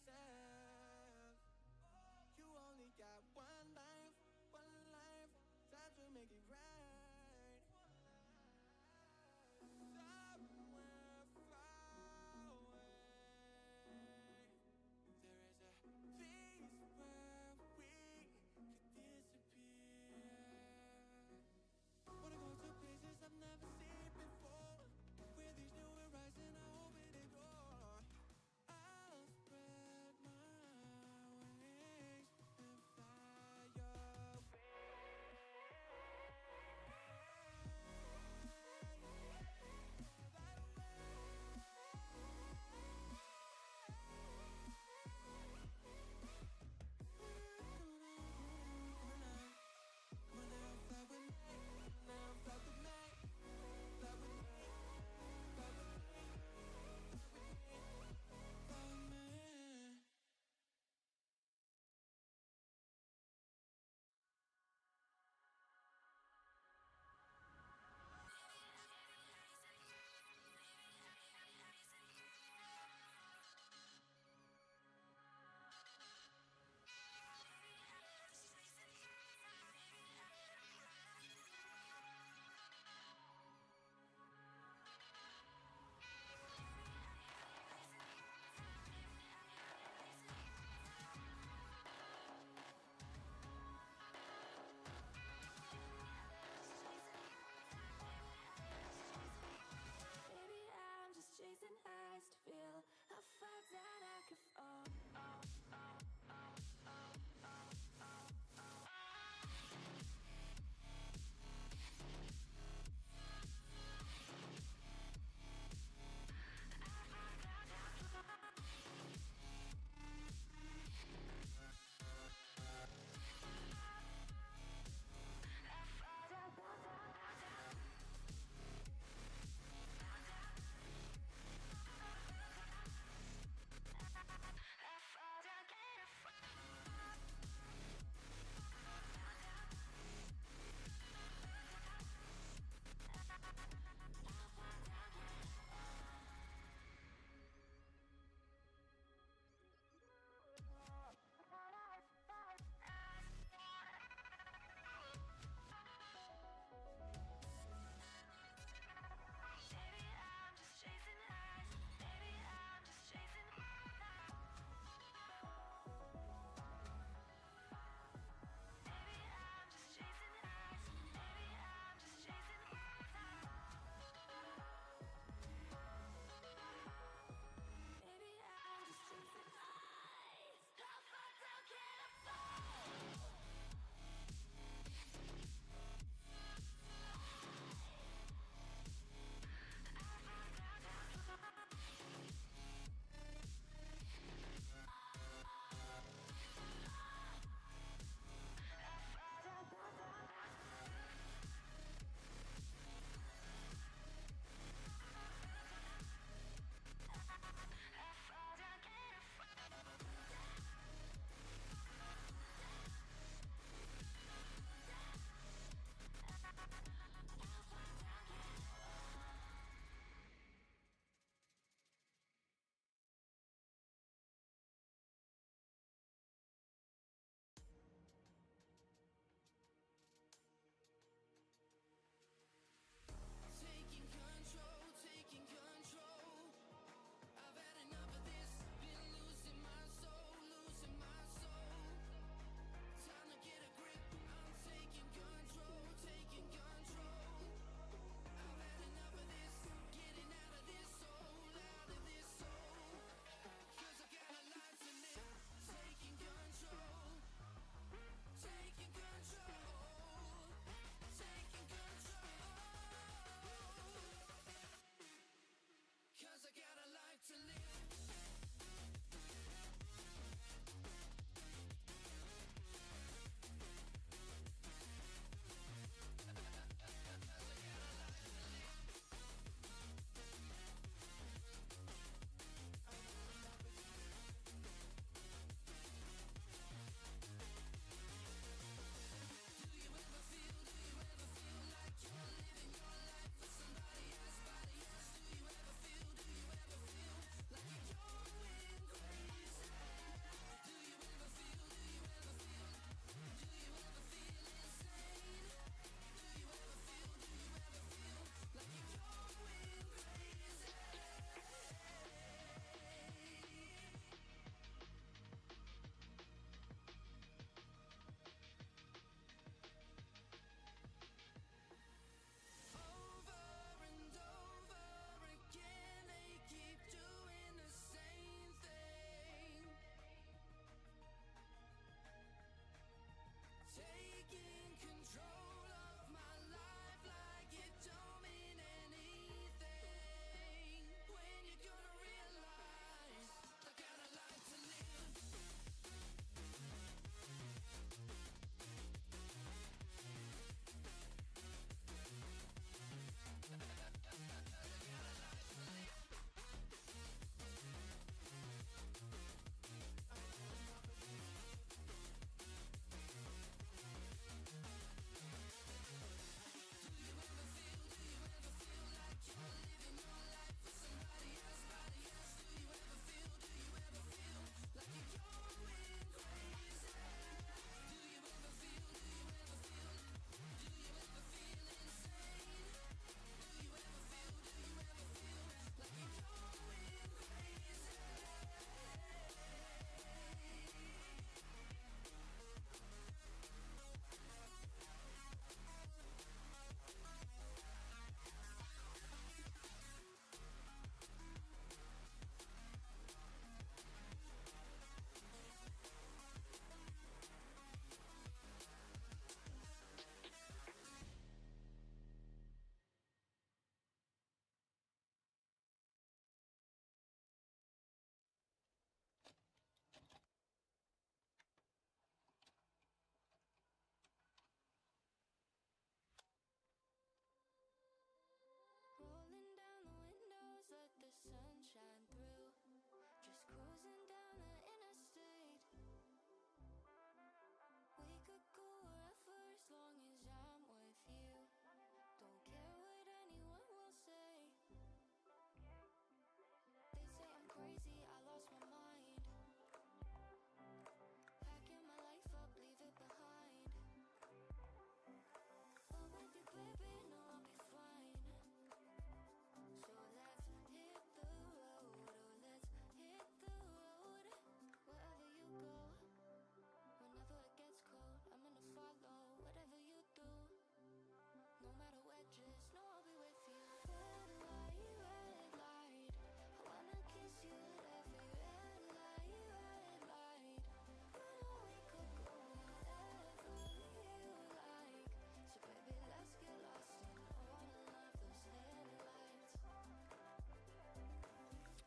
yourself. You only got one life, time to make it right. Somewhere far away, there is a place where we could disappear. Wanna go to places I've never seen before, where these new horizons are open the door. I'll spread my wings and fly away.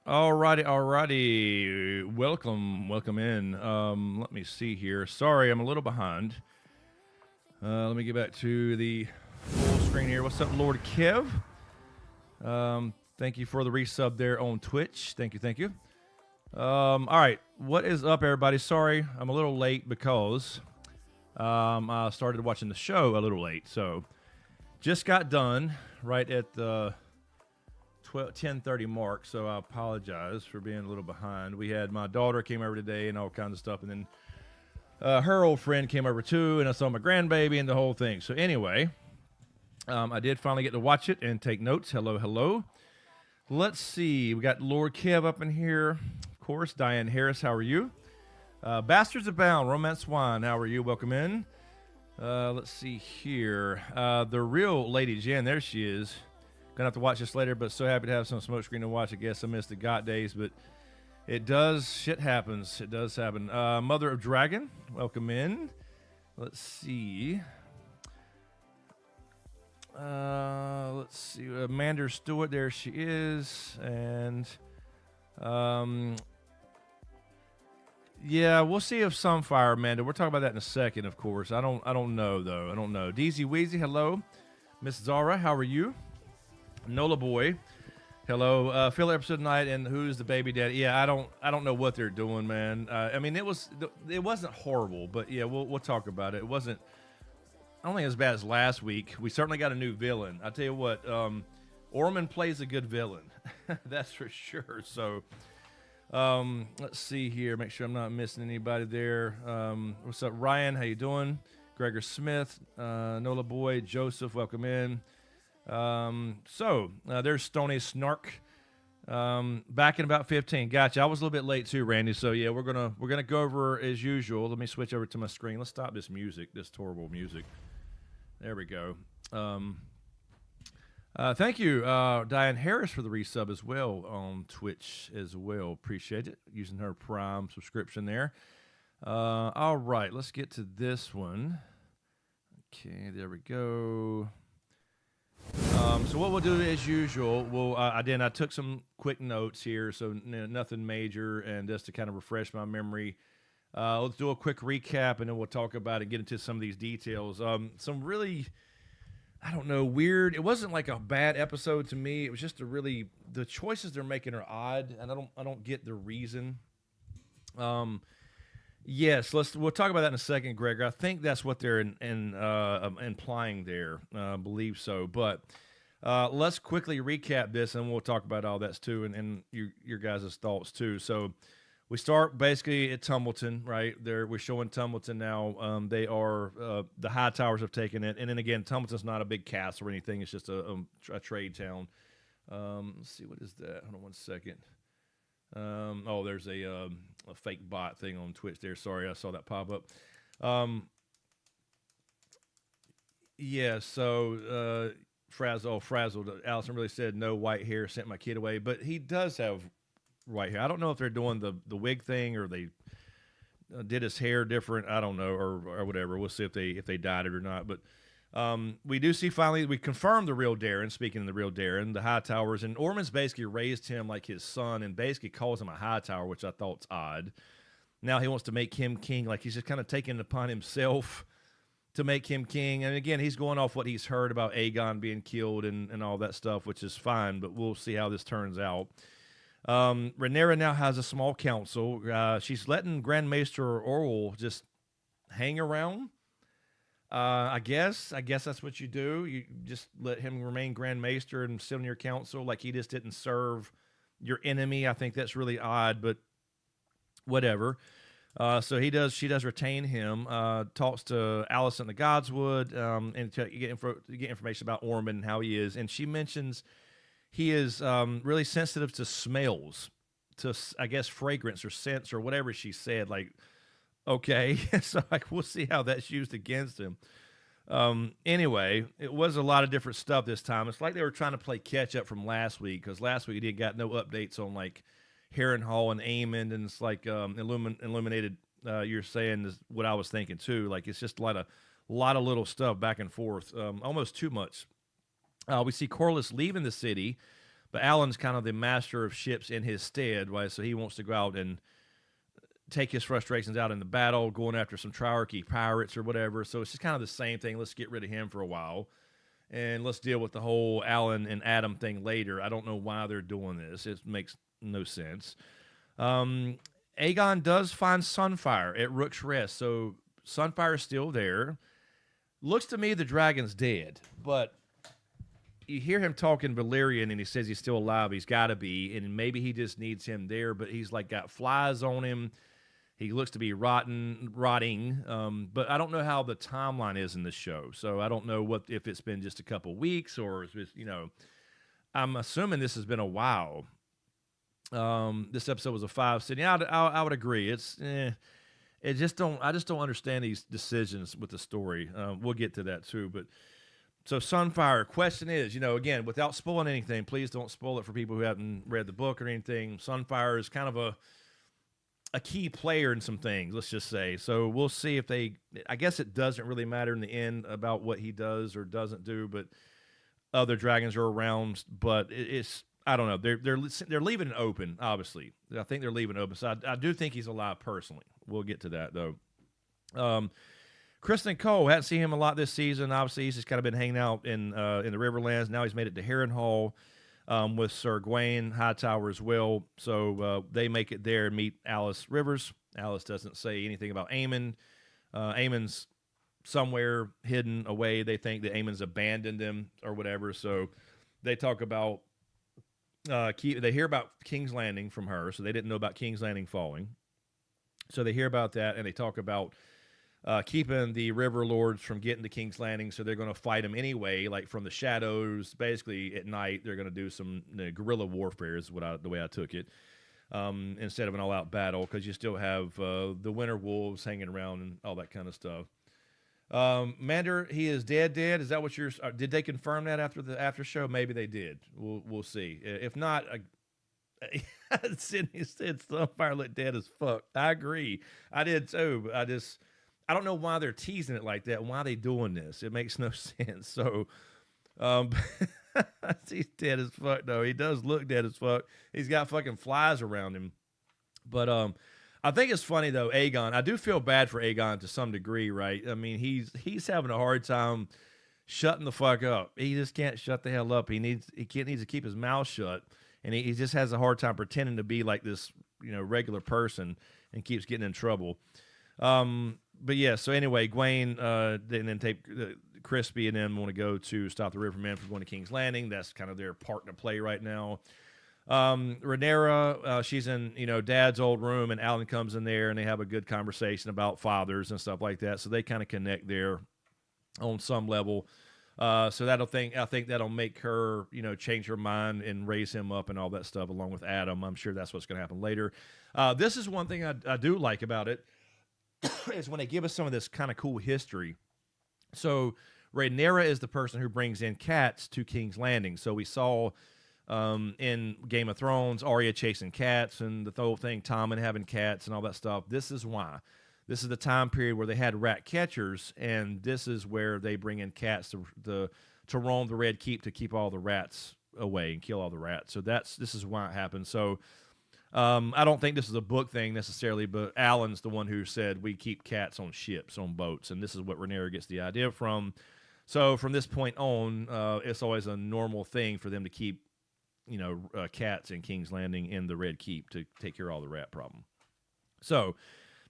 Alrighty. Welcome in. Let me see here. Sorry, I'm a little behind. Let me get back to the full screen here. What's up, Lord Kev? Thank you for the resub there on Twitch. Thank you. All right, what is up, everybody? Sorry, I'm a little late because I started watching the show a little late. So just got done right at the 10:30 mark, so I apologize for being a little behind. We had my daughter came over today and all kinds of stuff, and then her old friend came over too, and I saw my grandbaby and the whole thing. So anyway, I did finally get to watch it and take notes. Hello. Let's see. We got Lord Kev up in here. Of course, Diane Harris, how are you? Bastards Abound, Romance Wine, how are you? Welcome in. Let's see here. The real Lady Jen, there she is. Gonna have to watch this later, but so happy to have some SmokeScreen to watch. I guess I missed the GOT days, but it does. Shit happens. It does happen. Mother of Dragon, welcome in. Let's see. Amanda Stewart, there she is, and yeah, we'll see if Sunfire, Amanda. We'll talk about that in a second, of course. I don't know though. I don't know. Deezy Weezy, hello. Miss Zara, how are you? Nola Boy, hello. Filler episode tonight, and who's the baby daddy? Yeah, I don't know what they're doing, man. I mean, it wasn't horrible, but yeah, we'll talk about it. It wasn't. I don't think as bad as last week. We certainly got a new villain. I tell you what, Orman plays a good villain, that's for sure. So, let's see here. Make sure I'm not missing anybody there. What's up, Ryan? How you doing? Gregor Smith, Nola Boy, Joseph, welcome in. There's Stony Snark. Back in about 15. Gotcha. I was a little bit late too, Randy. So yeah, we're gonna go over as usual. Let me switch over to my screen. Let's stop this music, this horrible music. There we go. Thank you, Diane Harris, for the resub as well on Twitch as well. Appreciate it. Using her Prime subscription there. All right, let's get to this one. Okay, there we go. So what we'll do as usual, I took some quick notes here, so nothing major, and just to kind of refresh my memory. Let's do a quick recap, and then we'll talk about it, get into some of these details. Some really, I don't know, weird. It wasn't like a bad episode to me. It was just the choices they're making are odd, and I don't get the reason. Yes, we'll talk about that in a second, Gregor. I think that's what they're implying there. I believe so. But let's quickly recap this, and we'll talk about all that too, and your guys' thoughts too. So we start basically at Tumbleton, right? We're showing Tumbleton now. They are the High Towers have taken it, and then again, Tumbleton's not a big castle or anything. It's just a trade town. Let's see, what is that? Hold on one second. There's a fake bot thing on Twitch there. Sorry, I saw that pop up. Frazzled. Allison really said no white hair, sent my kid away, but he does have white hair. I don't know if they're doing the wig thing or they did his hair different. I don't know, or whatever. We'll see if they dyed it or not. But we do see finally we confirmed the real Darren. Speaking of the real Darren, the High Towers, and Orman's basically raised him like his son, and basically calls him a High Tower, which I thought's odd. Now he wants to make him king, like he's just kind of taking it upon himself to make him king. And again, he's going off what he's heard about Aegon being killed and all that stuff, which is fine. But we'll see how this turns out. Rhaenyra now has a small council. She's letting Grand Maester Orwell just hang around. I guess that's what you do. You just let him remain Grand Maester and sit on your council like he just didn't serve your enemy. I think that's really odd, but whatever. So she does retain him. Talks to Alicent the Godswood, and to get information about Ormond and how he is. And she mentions he is really sensitive to smells, to I guess fragrance or scents or whatever she said. Like, okay, so we'll see how that's used against him. Anyway, it was a lot of different stuff this time. It's like they were trying to play catch up from last week, because last week he got no updates on like Harrenhal and Aemond, and it's like Illuminated. You're saying is what I was thinking too. Like it's just a lot of little stuff back and forth, almost too much. We see Corlys leaving the city, but Alan's kind of the master of ships in his stead, right? So he wants to go out and take his frustrations out in the battle, going after some Triarchy pirates or whatever. So it's just kind of the same thing. Let's get rid of him for a while, and let's deal with the whole Alan and Adam thing later. I don't know why they're doing this. It makes no sense. Aegon does find Sunfire at Rook's Rest, so Sunfire is still there. Looks to me the dragon's dead, but you hear him talking Valyrian, and he says he's still alive. He's got to be, and maybe he just needs him there, but he's like got flies on him. He looks to be rotting, but I don't know how the timeline is in this show, so I don't know if it's been just a couple weeks or if it's, I'm assuming this has been a while. This episode was a 5 sitting. Yeah, I would agree. I just don't understand these decisions with the story. We'll get to that too, but so Sunfire. Question is, again, without spoiling anything, please don't spoil it for people who haven't read the book or anything. Sunfire is kind of a key player in some things, let's just say. So we'll see if I guess it doesn't really matter in the end about what he does or doesn't do, but other dragons are around, but it's, I don't know. They're leaving it open, obviously. I think they're leaving it open. So I do think he's alive personally. We'll get to that though. Kristen Cole, hadn't seen him a lot this season. Obviously, he's just kind of been hanging out in the Riverlands. Now he's made it to Harrenhal. With Sir Gawain Hightower as well. So they make it there and meet Alice Rivers. Alice doesn't say anything about Aemon. Aemon's somewhere hidden away. They think that Aemon's abandoned them or whatever. So they talk about, they hear about King's Landing from her. So they didn't know about King's Landing falling. So they hear about that, and they talk about keeping the River Lords from getting to King's Landing, so they're going to fight them anyway, like from the shadows. Basically, at night, they're going to do some guerrilla warfare, is the way I took it, instead of an all-out battle, because you still have the Winter Wolves hanging around and all that kind of stuff. Mander, he is dead. Is that what you're? Did they confirm that after the after show? Maybe they did. We'll see. If not, Sydney said Sunfire looked dead as fuck. I agree. I did too. But I don't know why they're teasing it like that. Why are they doing this? It makes no sense. So, he's dead as fuck, though. He does look dead as fuck. He's got fucking flies around him. But I think it's funny, though, Aegon. I do feel bad for Aegon to some degree, right? I mean, he's having a hard time shutting the fuck up. He just can't shut the hell up. He needs to keep his mouth shut. And he just has a hard time pretending to be like this, regular person, and keeps getting in trouble. But yeah, so anyway, Gawain then take Crispy and them want to go to stop the Rivermen from going to King's Landing. That's kind of their part to play right now. Rhaenyra, she's in Dad's old room, and Alan comes in there, and they have a good conversation about fathers and stuff like that. So they kind of connect there on some level. So I think that'll make her change her mind and raise him up and all that stuff along with Adam. I'm sure that's what's going to happen later. This is one thing I do like about it. Is when they give us some of this kind of cool history. So Rhaenyra is the person who brings in cats to King's Landing. So we saw in Game of Thrones, Arya chasing cats and the whole thing, Tommen having cats and all that stuff. This is why. This is the time period where they had rat catchers, and this is where they bring in cats to roam the Red Keep to keep all the rats away and kill all the rats. So this is why it happened. So I don't think this is a book thing necessarily, but Alan's the one who said we keep cats on ships, on boats, and this is what Rhaenyra gets the idea from. So from this point on, it's always a normal thing for them to keep, cats in King's Landing in the Red Keep to take care of all the rat problem. So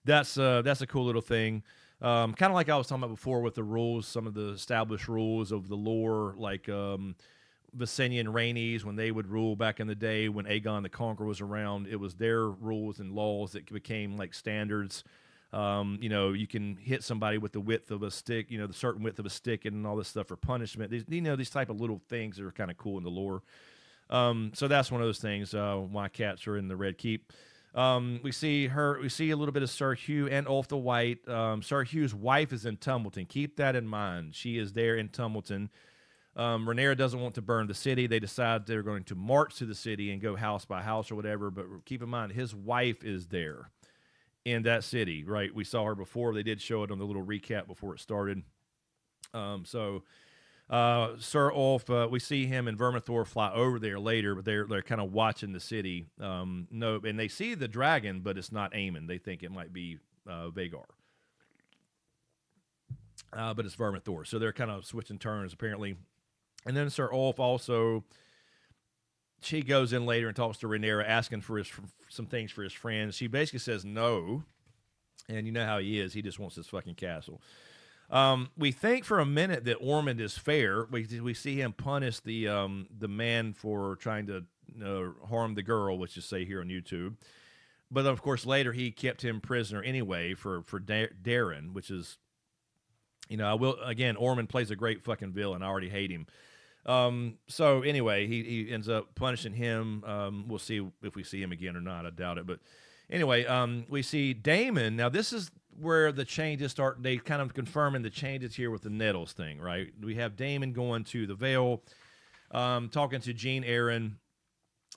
that's a cool little thing. Kind of like I was talking about before with the rules, some of the established rules of the lore, like Visenya Rhaenys, when they would rule back in the day when Aegon the Conqueror was around, it was their rules and laws that became like standards. You can hit somebody with the width of a stick, the certain width of a stick and all this stuff for punishment. These type of little things that are kind of cool in the lore. So that's one of those things, why cats are in the Red Keep. We see a little bit of Sir Hugh and Ulf the White. Sir Hugh's wife is in Tumbleton. Keep that in mind. She is there in Tumbleton. Rhaenyra doesn't want to burn the city. They decide they're going to march to the city and go house by house or whatever. But keep in mind, his wife is there in that city, right? We saw her before. They did show it on the little recap before it started. Sir Ulf, we see him and Vermithor fly over there later, but they're kind of watching the city. No, and they see the dragon, but it's not Aemon. They think it might be Vagar, but it's Vermithor. So they're kind of switching turns apparently. And then Sir Ulf also, she goes in later and talks to Rhaenyra, asking for some things for his friends. She basically says no, and you know how he is. He just wants his fucking castle. We think for a minute that Ormond is fair. We see him punish the man for trying to harm the girl, which is say here on YouTube. But of course later he kept him prisoner anyway for Darren, which is, Ormond plays a great fucking villain. I already hate him. So anyway, he ends up punishing him. We'll see if we see him again or not. I doubt it. But anyway, we see Daemon. Now this is where the changes start. They kind of confirming the changes here with the Nettles thing, right? We have Daemon going to the Vale, talking to Jean Aaron,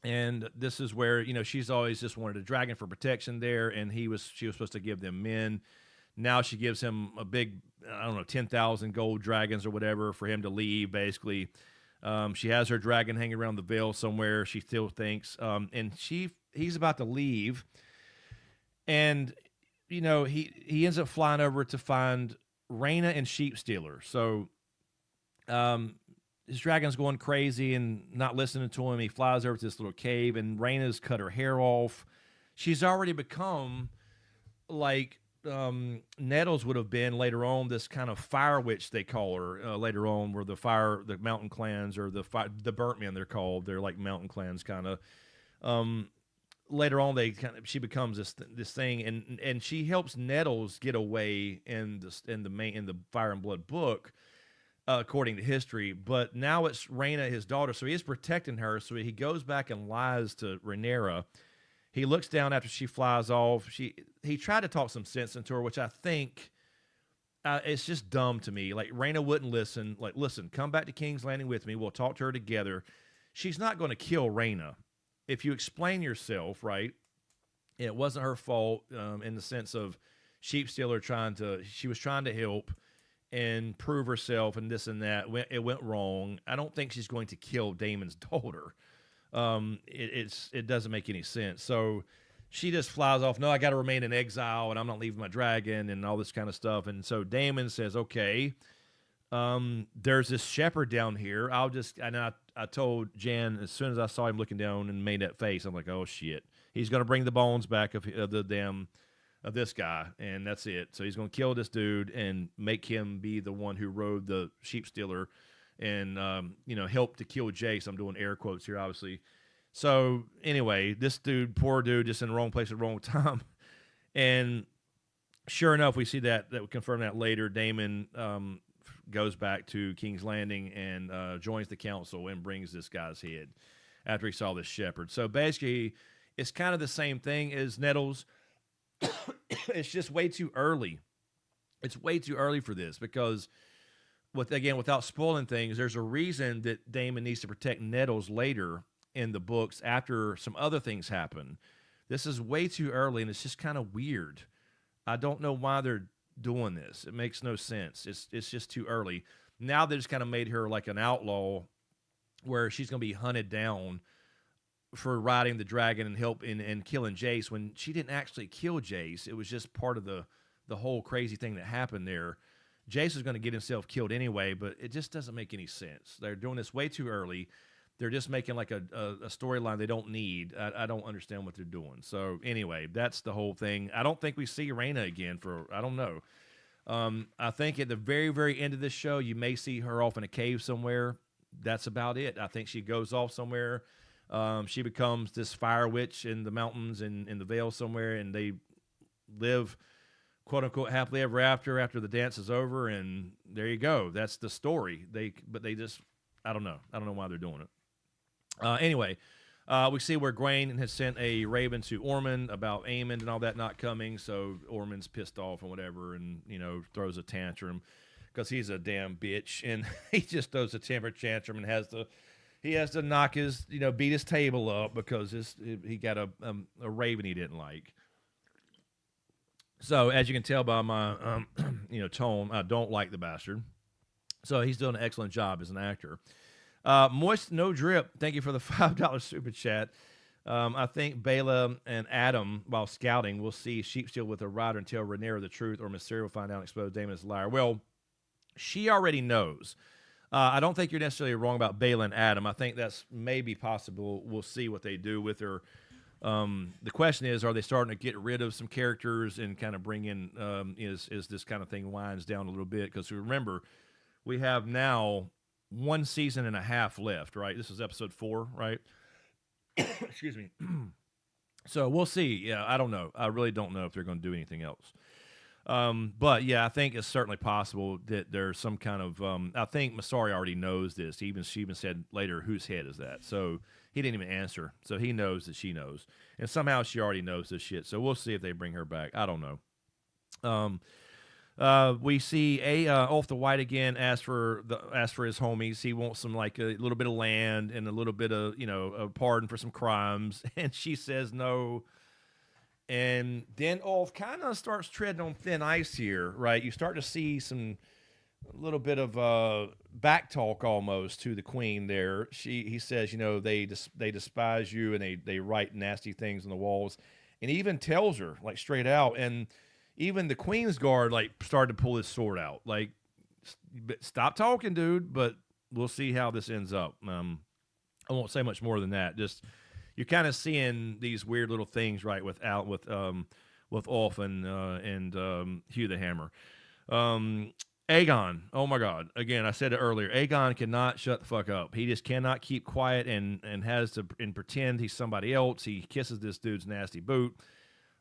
and this is where she's always just wanted a dragon for protection there, and she was supposed to give them men. Now she gives him a big, 10,000 gold dragons or whatever for him to leave. Basically, she has her dragon hanging around the Vale somewhere. She still thinks, and he's about to leave, and he ends up flying over to find Rhaena and Sheepstealer. So his dragon's going crazy and not listening to him. He flies over to this little cave, and Rhaena's cut her hair off. She's already become like Nettles would have been later on, this kind of fire witch they call her later on, where the mountain clans, or the burnt men they're called. They're like mountain clans kind of. Later on, she becomes this thing, and she helps Nettles get away in the Fire and Blood book, according to history. But now it's Rhaena, his daughter, so he is protecting her. So he goes back and lies to Rhaenyra. He looks down after she flies off. He tried to talk some sense into her, which I think it's just dumb to me. Like, Rhaena wouldn't listen. Like, listen, come back to King's Landing with me. We'll talk to her together. She's not going to kill Rhaena. If you explain yourself, right, it wasn't her fault in the sense of Sheepstealer she was trying to help and prove herself and this and that. It went wrong. I don't think she's going to kill Daemon's daughter. It doesn't make any sense. So she just flies off. No, I got to remain in exile, and I'm not leaving my dragon, and all this kind of stuff. And so Daemon says, okay, there's this shepherd down here. I told Jan as soon as I saw him looking down and made that face, I'm like, oh shit, he's going to bring the bones back of this guy, and that's it. So he's going to kill this dude and make him be the one who rode the Sheepstealer and help to kill Jace. I'm doing air quotes here, obviously. So anyway, this dude, poor dude, just in the wrong place at the wrong time. And sure enough, we see that we confirm that later. Daemon goes back to King's Landing and joins the council and brings this guy's head after he saw this shepherd. So basically, it's kind of the same thing as Nettles. It's just way too early. It's way too early for this because, without spoiling things, there's a reason that Daemon needs to protect Nettles later in the books after some other things happen. This is way too early, and it's just kind of weird. I don't know why they're doing this. It makes no sense. It's just too early. Now they just kind of made her like an outlaw where she's going to be hunted down for riding the dragon and and killing Jace when she didn't actually kill Jace. It was just part of the whole crazy thing that happened there. Jace is going to get himself killed anyway, but it just doesn't make any sense. They're doing this way too early. They're just making like a storyline they don't need. I don't understand what they're doing. So anyway, that's the whole thing. I don't think we see Rhaena again I don't know. I think at the very, very end of this show, you may see her off in a cave somewhere. That's about it. I think she goes off somewhere. She becomes this fire witch in the mountains and in the Vale somewhere, and they live, quote unquote, happily ever after the dance is over, and there you go. That's the story. I don't know. I don't know why they're doing it. Anyway, we see where Grain has sent a raven to Ormond about Aemon and all that not coming, so Ormond's pissed off and whatever, and throws a tantrum because he's a damn bitch, and he just throws a temper tantrum and has to knock his beat his table up because he got a raven he didn't like. So as you can tell by my tone, I don't like the bastard. So he's doing an excellent job as an actor. Moist No Drip, thank you for the $5 super chat. I think Bela and Adam, while scouting, will see Sheepstill with a rider and tell Rhaenyra the truth, or Mysterio will find out and expose Daemon as a liar. Well, she already knows. I don't think you're necessarily wrong about Bela and Adam. I think that's maybe possible. We'll see what they do with her. The question is, are they starting to get rid of some characters and kind of bring in, is this kind of thing winds down a little bit? Because remember, we have now 1 season and a half left, right? This is episode 4, right? Excuse me. So we'll see. Yeah, I don't know. I really don't know if they're going to do anything else. But yeah, I think it's certainly possible that there's some kind of. I think Masari already knows this. She even said later, "Whose head is that?" So he didn't even answer. So he knows that she knows, and somehow she already knows this shit. So we'll see if they bring her back. I don't know. We see off the White again. Ask for his homies. He wants some like a little bit of land and a little bit of a pardon for some crimes, and she says no. And then Ulf kind of starts treading on thin ice here, right? You start to see a little bit of back talk almost to the queen there. He says, they despise you and they write nasty things on the walls, and he even tells her like straight out. And even the Queen's Guard like started to pull his sword out, like stop talking, dude. But we'll see how this ends up. I won't say much more than that. Just. You're kind of seeing these weird little things, right, with Ulf and Hugh the Hammer. Aegon, oh my God! Again, I said it earlier. Aegon cannot shut the fuck up. He just cannot keep quiet and has to pretend he's somebody else. He kisses this dude's nasty boot.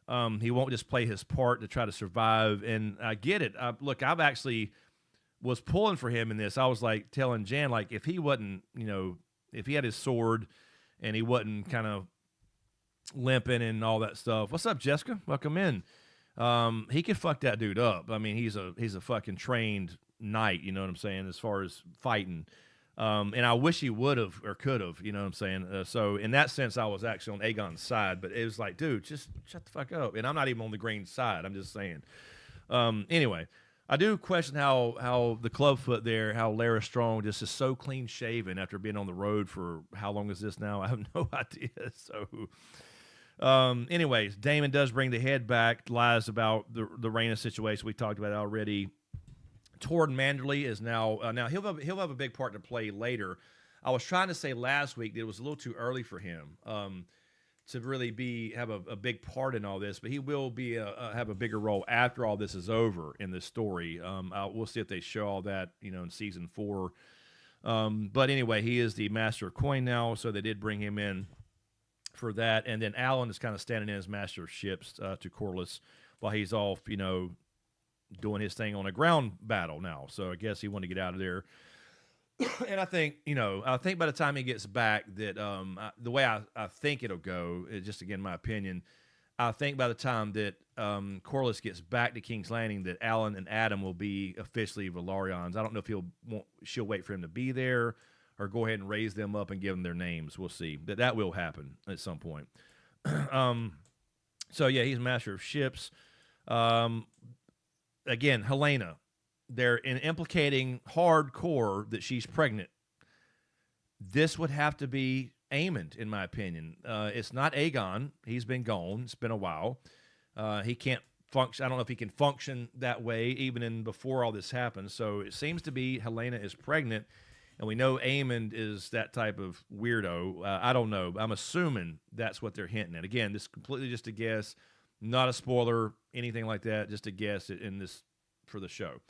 He won't just play his part to try to survive. And I get it. Look, I've actually was pulling for him in this. I was like telling Jan, like if he wasn't, if he had his sword. And he wasn't kind of limping and all that stuff. What's up, Jessica? Welcome in. He could fuck that dude up. I mean, he's a fucking trained knight, you know what I'm saying, as far as fighting. And I wish he would have or could have, you know what I'm saying. So in that sense, I was actually on Aegon's side, but it was like, dude, just shut the fuck up. And I'm not even on the green side. I'm just saying. Anyway. I do question how the clubfoot there, how Lara Strong just is so clean shaven after being on the road for how long is this now? I have no idea. So, anyways, Daemon does bring the head back, lies about the Rhaena situation. We talked about it already. Torrhen Manderley is now he'll have a big part to play later. I was trying to say last week that it was a little too early for him. To really have a big part in all this, but he will have a bigger role after all this is over in this story. We'll see if they show all that, in season 4. But anyway, he is the master of coin now, so they did bring him in for that. And then Alan is kind of standing in as master of ships to Corlys while he's off, doing his thing on a ground battle now. So I guess he wanted to get out of there. And I think by the time he gets back that the way I think it'll go, is just again my opinion, I think by the time that Corlys gets back to King's Landing that Alan and Adam will be officially Valarians. I don't know if she'll wait for him to be there or go ahead and raise them up and give them their names. We'll see. That will happen at some point. So yeah, he's master of ships. Again, Helena. They're implicating hardcore that she's pregnant. This would have to be Aemond, in my opinion. It's not Aegon. He's been gone. It's been a while. He can't function. I don't know if he can function that way even before all this happens. So it seems to be Helena is pregnant, and we know Aemond is that type of weirdo. I don't know. I'm assuming that's what they're hinting at. Again, this is completely just a guess, not a spoiler, anything like that. Just a guess in this for the show.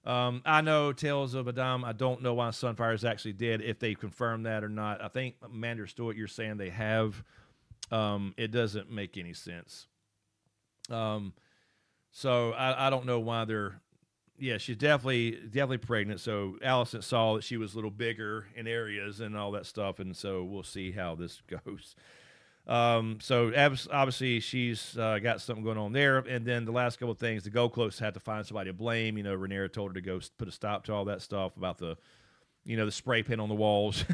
I know Tales of Adam. I don't know why Sunfire is actually dead, if they confirmed that or not. I think, Mander Stewart, you're saying they have. It doesn't make any sense. So I don't know why they're... Yeah, she's definitely pregnant. So Alicent saw that she was a little bigger in areas and all that stuff, and so we'll see how this goes. So obviously she's got something going on there. And then the last couple of things, the Gold Cloaks had to find somebody to blame. Rhaenyra told her to go put a stop to all that stuff about the spray paint on the walls,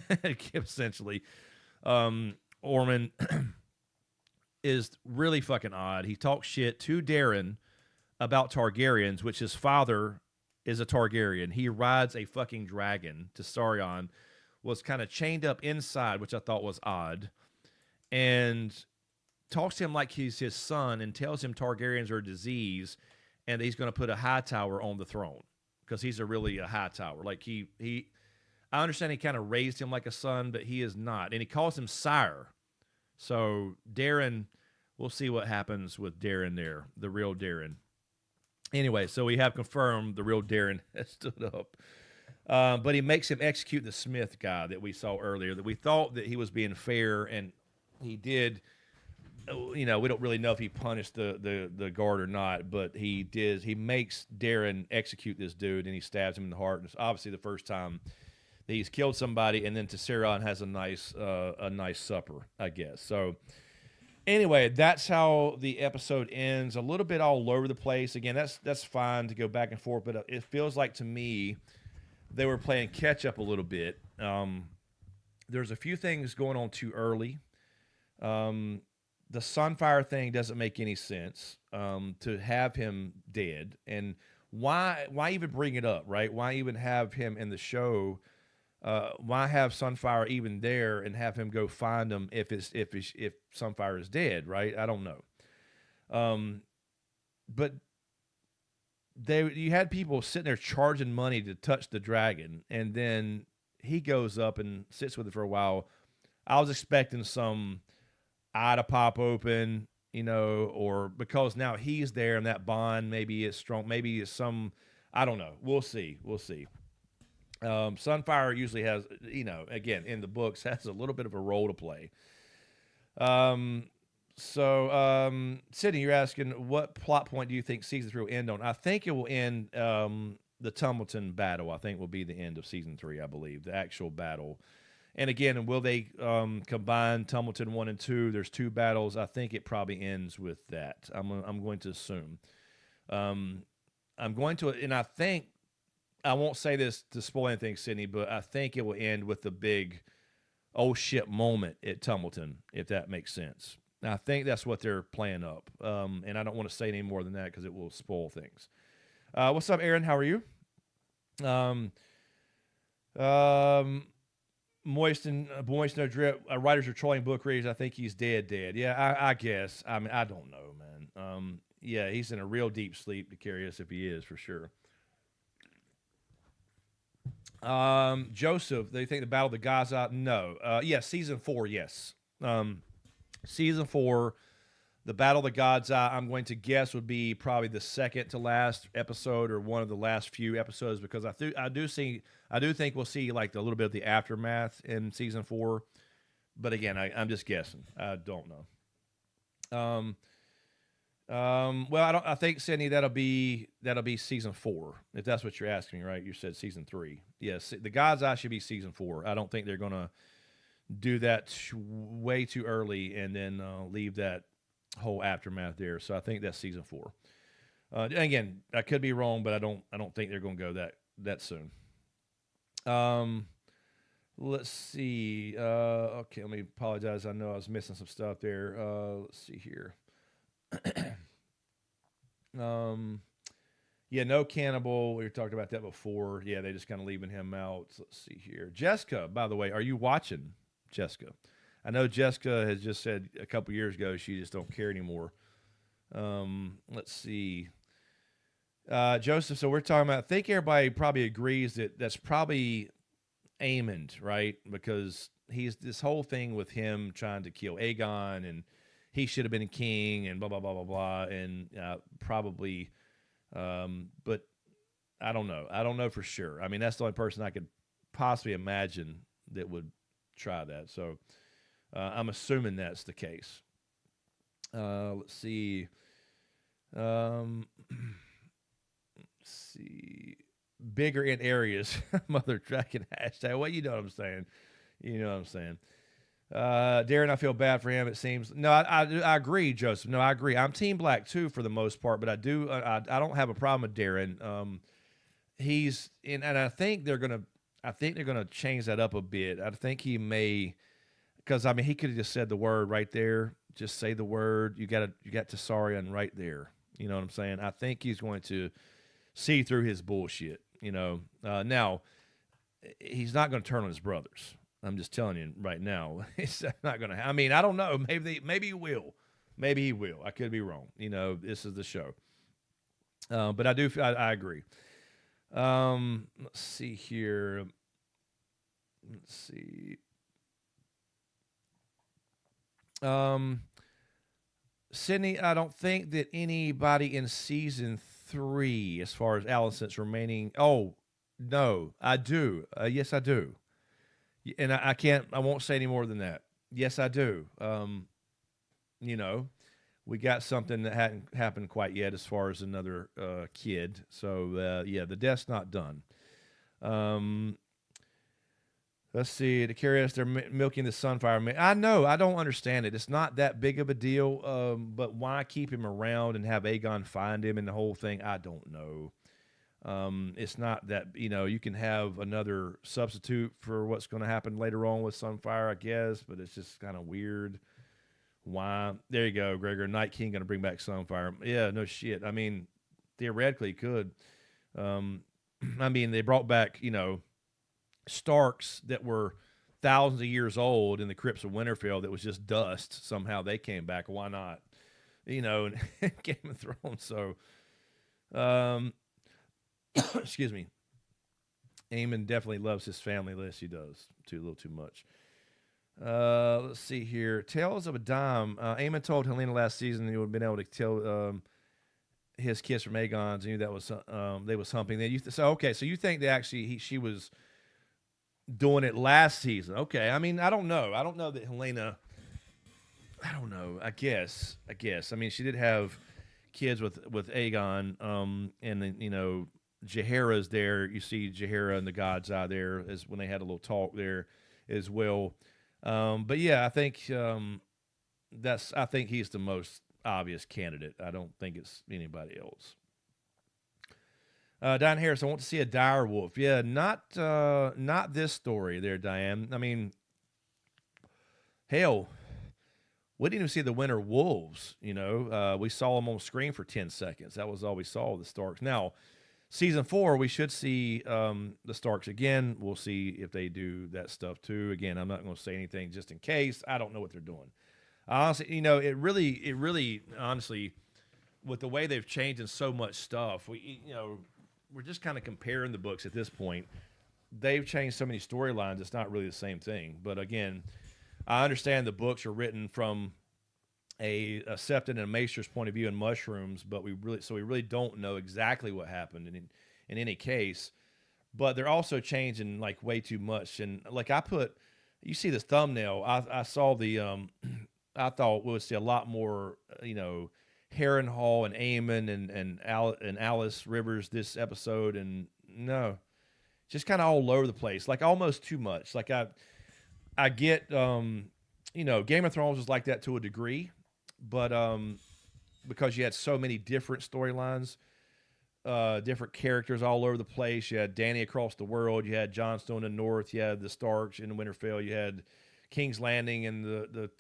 essentially. Ormond is really fucking odd. He talks shit to Darren about Targaryens, which his father is a Targaryen. He rides a fucking dragon to Sarion, was kind of chained up inside, which I thought was odd, and talks to him like he's his son and tells him Targaryens are a disease and he's going to put a high tower on the throne because he's really a high tower. Like I understand he kind of raised him like a son, but he is not. And he calls him sire. So Darren, we'll see what happens with Darren there, the real Darren. Anyway, so we have confirmed the real Darren has stood up. But he makes him execute the Smith guy that we saw earlier, that we thought that he was being fair, and he did. We don't really know if he punished the guard or not, but he did. He makes Darren execute this dude, and he stabs him in the heart. And it's obviously the first time that he's killed somebody, and then Tesseron has a nice supper, I guess. So anyway, that's how the episode ends. A little bit all over the place. Again, that's fine to go back and forth, but it feels like to me they were playing catch up a little bit. There's a few things going on too early. The Sunfire thing doesn't make any sense, to have him dead. And why even bring it up, right? Why even have him in the show? Why have Sunfire even there and have him go find him if Sunfire is dead, right? I don't know. But you had people sitting there charging money to touch the dragon, and then he goes up and sits with it for a while. I was expecting some eye to pop open, or because now he's there and that bond maybe is strong, maybe it's some, I don't know. We'll see. Sunfire usually has, again, in the books, has a little bit of a role to play. Sydney, you're asking, what plot point do you think season 3 will end on? I think it will end, the Tumbleton battle, I think will be the end of season 3, I believe, the actual battle. And again, will they combine Tumbleton 1 and 2? There's 2 battles. I think it probably ends with that. I'm going to assume. And I think, I won't say this to spoil anything, Sydney, but I think it will end with the big oh shit moment at Tumbleton, if that makes sense. I think that's what they're playing up. And I don't want to say any more than that because it will spoil things. What's up, Aaron? How are you? Moist no drip. Writers are trolling book readers. I think he's dead. Yeah, I guess. I mean, I don't know, man. Yeah, he's in a real deep sleep to carry us if he is, for sure. Joseph, they think the Battle of the Gods out? No. Yeah, season 4, yes. Season 4, the Battle of the Gods out, I'm going to guess would be probably the second to last episode or one of the last few episodes, because I do think we'll see like a little bit of the aftermath in season 4. But again, I'm just guessing. I don't know. Well, I think, Sydney, that'll be season 4, if that's what you're asking, right? You said season 3. Yes, the God's Eye should be season 4. I don't think they're gonna do that way too early and then leave that whole aftermath there. So I think that's season 4. Again, I could be wrong, but I don't think they're gonna go that soon. Let's see. Okay, let me apologize. I know I was missing some stuff there. Let's see here. Yeah, no cannibal. We talked about that before. Yeah, they just kind of leaving him out. So let's see here. Jessica, by the way, are you watching, Jessica? I know Jessica has just said a couple years ago she just don't care anymore. Let's see. Joseph, so we're talking about, I think everybody probably agrees that that's probably Aemond, right? Because he's this whole thing with him trying to kill Aegon, and he should have been a king, and blah, blah, blah, blah, blah, and probably, but I don't know. I don't know for sure. I mean, that's the only person I could possibly imagine that would try that. So I'm assuming that's the case. Let's see. Let's see. Bigger in areas. Mother Dragon hashtag. Well, you know what I'm saying. You know what I'm saying. Darren, I feel bad for him. It seems. No, I agree, Joseph. No, I agree. I'm Team Black too for the most part, but I do. I don't have a problem with Darren. He's in, and I think they're gonna change that up a bit. I think he may, because I mean he could have just said the word right there. Just say the word. You got Tessarion right there. You know what I'm saying? I think he's going to see through his bullshit. Now he's not going to turn on his brothers. I'm just telling you right now. It's not going to. I mean, I don't know. Maybe he will. Maybe he will. I could be wrong. This is the show. But I agree. Let's see here. Let's see. Sydney, I don't think that anybody in season 3, as far as Allison's remaining. Oh, no, I do. Yes, I do. And I won't say any more than that. Yes, I do. We got something that hadn't happened quite yet as far as another kid. So, yeah, the death's not done. Let's see. To carry us, they're milking the Sunfire. I know. I don't understand it. It's not that big of a deal. But why keep him around and have Aegon find him and the whole thing? I don't know. It's not that, you can have another substitute for what's going to happen later on with Sunfire, I guess. But it's just kind of weird. Why? There you go, Gregor. Night King going to bring back Sunfire. Yeah, no shit. I mean, theoretically could. They brought back, Starks that were thousands of years old in the crypts of Winterfell that was just dust. Somehow they came back. Why not? In Game of Thrones. So, excuse me. Aemon definitely loves his family. Yes, he does. A little too much. Let's see here. Tales of a Dime. Aemon told Helena last season he would have been able to tell his kiss from Aegon's. He knew that was they was humping. So you think that actually she was doing it last season? Okay, I mean, I don't know. I don't know that Helena. I don't know. I guess. I mean, she did have kids with Aegon, and then Jaehaera's there. You see Jaehaera and the God's Eye there as when they had a little talk there as well. But yeah, I think I think he's the most obvious candidate. I don't think it's anybody else. Diane Harris, I want to see a dire wolf. Yeah, not this story there, Diane. I mean, hell, we didn't even see the winter wolves. We saw them on screen for 10 seconds. That was all we saw of the Starks. Now, season 4, we should see the Starks again. We'll see if they do that stuff too. Again, I'm not going to say anything just in case. I don't know what they're doing. Honestly, it really, honestly, with the way they've changed in so much stuff, we're just kind of comparing the books at this point. They've changed so many storylines. It's not really the same thing. But again, I understand the books are written from a Septon and a Maester's point of view in Mushrooms, but we really don't know exactly what happened in any case. But they're also changing like way too much. And like you see this thumbnail. I saw the I thought we would see a lot more Harrenhal and Aemon and Alice Rivers this episode, and no, just kind of all over the place, like almost too much. Like I get Game of Thrones was like that to a degree, but because you had so many different storylines, different characters all over the place. You had Dany across the world, you had Jon Snow in the north, you had the Starks in Winterfell, you had King's Landing and the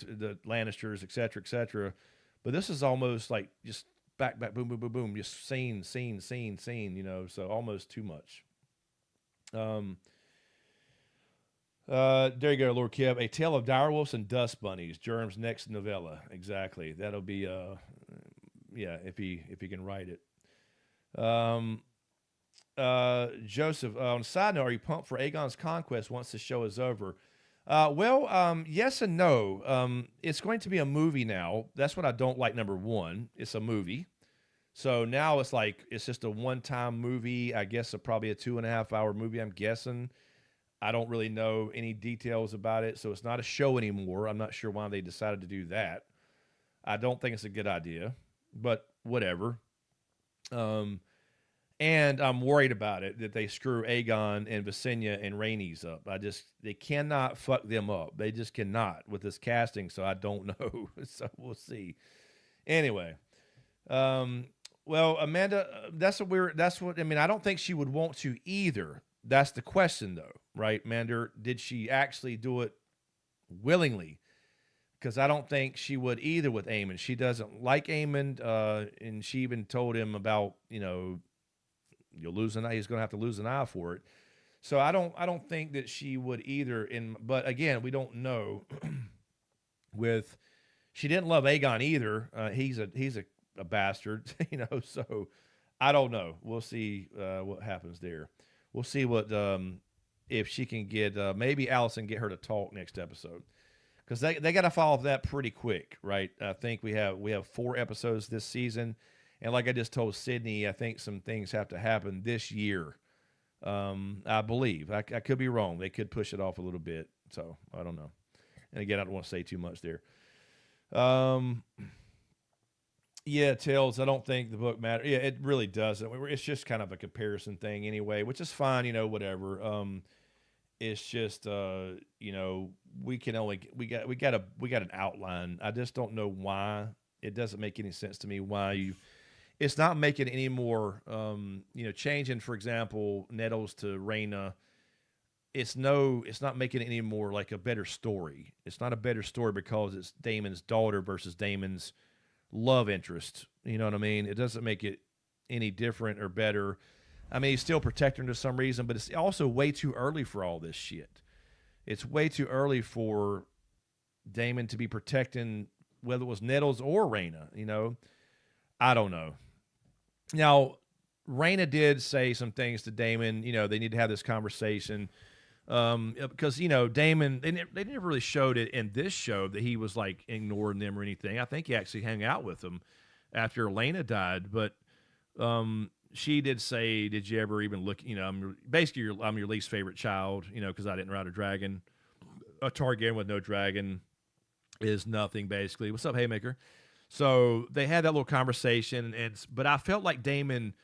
Lannisters, etc., etc. But this is almost like just back, boom, boom, boom, boom, just scene, so almost too much. There you go, Lord Kev. A Tale of Direwolves and Dust Bunnies, Germ's next novella. Exactly. That'll be, if he can write it. Joseph, on a side note, are you pumped for Aegon's conquest once the show is over? Yes and no. It's going to be a movie now. That's what I don't like. Number one, it's a movie. So now it's just a one-time movie. I guess probably a 2.5 hour movie, I'm guessing. I don't really know any details about it. So it's not a show anymore. I'm not sure why they decided to do that. I don't think it's a good idea, but whatever. And I'm worried about it, that they screw Aegon and Visenya and Rhaenys up. They cannot fuck them up. They just cannot with this casting, so I don't know. So we'll see. Anyway, Amanda, I don't think she would want to either. That's the question, though, right, Mander? Did she actually do it willingly? Because I don't think she would either with Aemon. She doesn't like Aemon, and she even told him about, you'll lose an eye. He's going to have to lose an eye for it. So I don't think that she would either. But again, we don't know. She didn't love Aegon either. He's a bastard, So I don't know. We'll see what happens there. We'll see what if she can get maybe Allison get her to talk next episode, because they got to follow that pretty quick, right? I think we have 4 episodes this season, and like I just told Sydney, I think some things have to happen this year. I believe I could be wrong. They could push it off a little bit, so I don't know. And again, I don't want to say too much there. Yeah, Tails, I don't think the book matters. Yeah, it really doesn't. It's just kind of a comparison thing anyway, which is fine, whatever. It's just we got an outline. I just don't know why. It doesn't make any sense to me why it's not making any more changing, for example, Nettles to Rhaena. It's not making it any more like a better story. It's not a better story because it's Daemon's daughter versus Daemon's love interest. You know what I mean? It doesn't make it any different or better. I mean, he's still protecting her to some reason, but it's also way too early for all this shit. It's way too early for Daemon to be protecting whether it was Nettles or Rhaena, I don't know. Now, Rhaena did say some things to Daemon. They need to have this conversation. Because, Daemon, they never really showed it in this show that he was like ignoring them or anything. I think he actually hung out with them after Elena died. But she did say, did you ever even look, I'm your least favorite child, because I didn't ride a dragon. A Targaryen with no dragon is nothing, basically. What's up, Haymaker? So they had that little conversation, but I felt like Daemon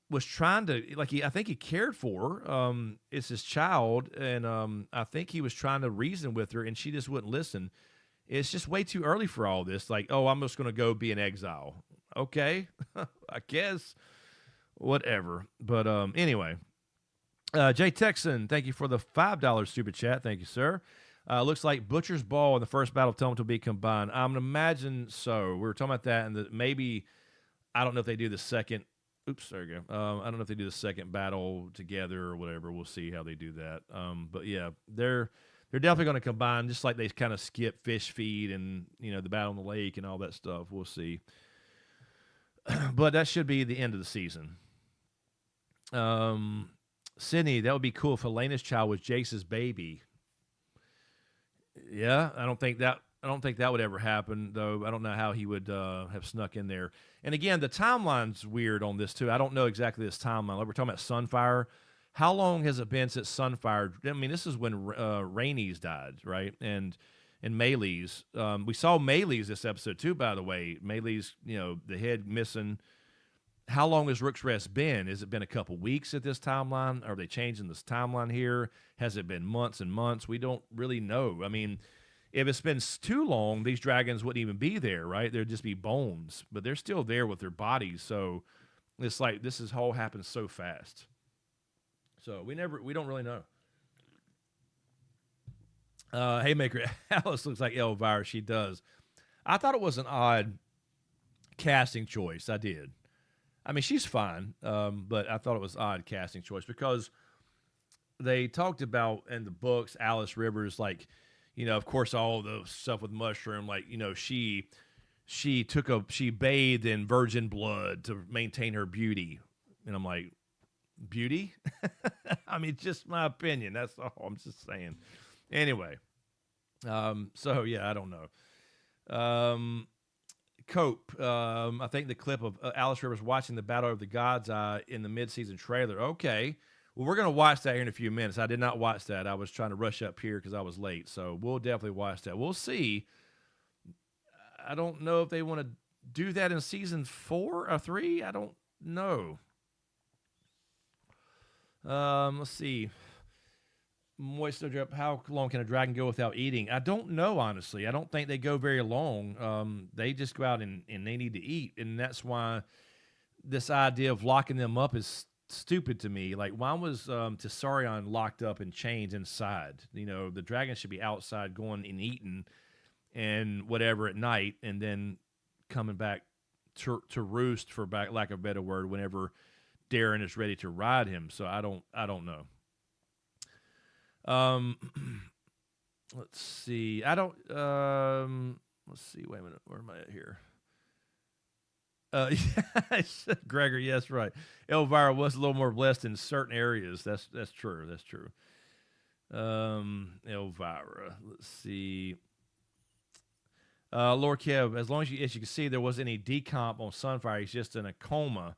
was trying to, I think he cared for her. It's his child, and I think he was trying to reason with her, and she just wouldn't listen. It's just way too early for all this. I'm just going to go be in exile. Okay, I guess. Whatever. But anyway, Jay Texan, thank you for the $5 super chat. Thank you, sir. Looks like Butcher's Ball and the first Battle of Tome will be combined. I'm going to imagine so. We were talking about that, and maybe, I don't know if they do the second. Oops, there you go. I don't know if they do the second battle together or whatever. We'll see how they do that. But yeah, they're definitely going to combine, just like they kind of skip Fish Feed and the Battle on the Lake and all that stuff. We'll see. But that should be the end of the season. Sydney, that would be cool if Elena's child was Jace's baby. Yeah, I don't think that would ever happen, though. I don't know how he would have snuck in there. And again, the timeline's weird on this, too. I don't know exactly this timeline. Like we're talking about Sunfire. How long has it been since Sunfire? I mean, this is when Rhaenys died, right? And Meleys. We saw Meleys this episode, too, by the way. Meleys, the head missing. How long has Rook's Rest been? Has it been a couple weeks at this timeline? Are they changing this timeline here? Has it been months and months? We don't really know. I mean, if it's been too long, these dragons wouldn't even be there, right? There'd just be bones, but they're still there with their bodies. So it's like this all happens so fast. So we don't really know. Haymaker, Alice looks like Elvira. She does. I thought it was an odd casting choice. I did. I mean, she's fine, but I thought it was odd casting choice because they talked about in the books, Alice Rivers, of course, all the stuff with Mushroom, she bathed in virgin blood to maintain her beauty. And I'm like, beauty? I mean, just my opinion. That's all I'm just saying. Anyway. So yeah, I don't know. Cope, I think the clip of Alice Rivers watching the Battle of the God's Eye in the mid-season trailer. Okay. Well, we're going to watch that here in a few minutes. I did not watch that. I was trying to rush up here because I was late. So we'll definitely watch that. We'll see. I don't know if they want to do that in season 4 or 3. I don't know. Let's see. Moist Drip, how long can a dragon go without eating? I don't know, honestly. I don't think they go very long. They just go out and they need to eat. And that's why this idea of locking them up is stupid to me. Like, why was Tessarion locked up and chained inside? The dragon should be outside going and eating and whatever at night, and then coming back to roost, for lack of a better word, whenever Darren is ready to ride him. So I don't know. Let's see. Let's see. Wait a minute. Where am I at here? Yes, Gregor. Yes, right. Elvira was a little more blessed in certain areas. That's true. That's true. Elvira. Let's see. Lord Kev, as long as you can see, there wasn't any decomp on Sunfire. He's just in a coma.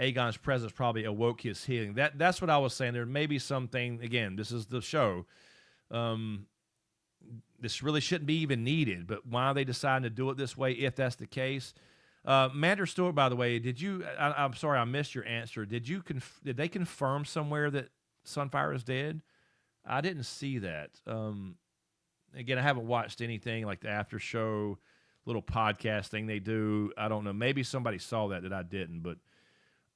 Aegon's presence probably awoke his healing. That's what I was saying. There may be something. Again, this is the show. This really shouldn't be even needed, but why are they deciding to do it this way? If that's the case, Mander Stewart, by the way, did you? I'm sorry, I missed your answer. Did did they confirm somewhere that Sunfire is dead? I didn't see that. Again, I haven't watched anything like the after show little podcast thing they do. I don't know. Maybe somebody saw that I didn't, but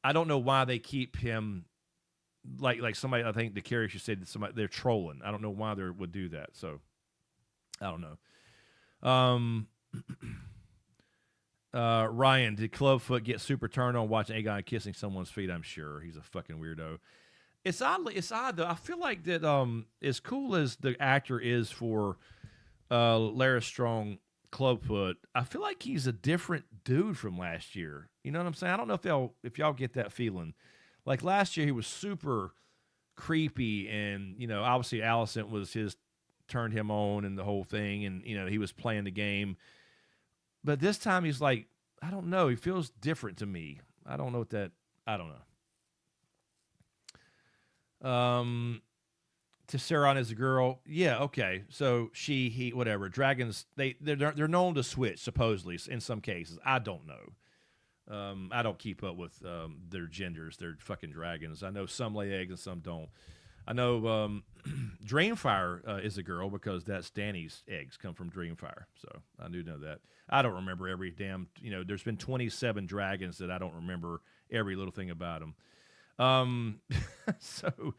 I don't know why they keep him like somebody. I think the character said that somebody they're trolling. I don't know why they would do that. So I don't know. Ryan, did Clubfoot get super turned on watching Aegon kissing someone's feet? I'm sure he's a fucking weirdo. It's odd though. I feel like that as cool as the actor is for Larry Strong Clubfoot, I feel like he's a different dude from last year. You know what I'm saying? I don't know if y'all get that feeling. Like last year he was super creepy, and obviously Allison was turned him on and the whole thing, and he was playing the game. But this time he's like, I don't know, he feels different to me. I don't know what that I don't know. Tissaron is a girl. Yeah, okay. So he, whatever. Dragons, they're known to switch, supposedly, in some cases. I don't know. I don't keep up with their genders. They're fucking dragons. I know some lay eggs and some don't. I know Dreamfire is a girl because that's Dany's eggs come from Dreamfire. So I do know that. I don't remember every damn, there's been 27 dragons that I don't remember every little thing about them. So,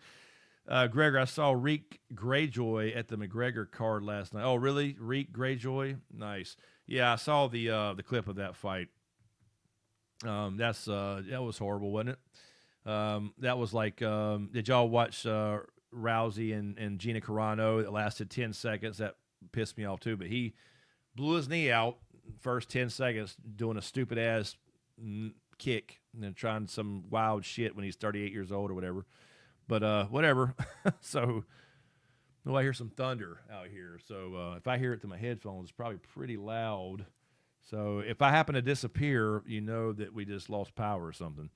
Gregor, I saw Reek Greyjoy at the McGregor card last night. Oh, really? Reek Greyjoy? Nice. Yeah, I saw the clip of that fight. That was horrible, wasn't it? That was like, did y'all watch Rousey and Gina Carano? It lasted 10 seconds. That pissed me off too, but he blew his knee out first 10 seconds doing a stupid ass kick and then trying some wild shit when he's 38 years old or whatever. But whatever. So I hear some thunder out here. So if I hear it through my headphones, it's probably pretty loud. So if I happen to disappear, you know that we just lost power or something.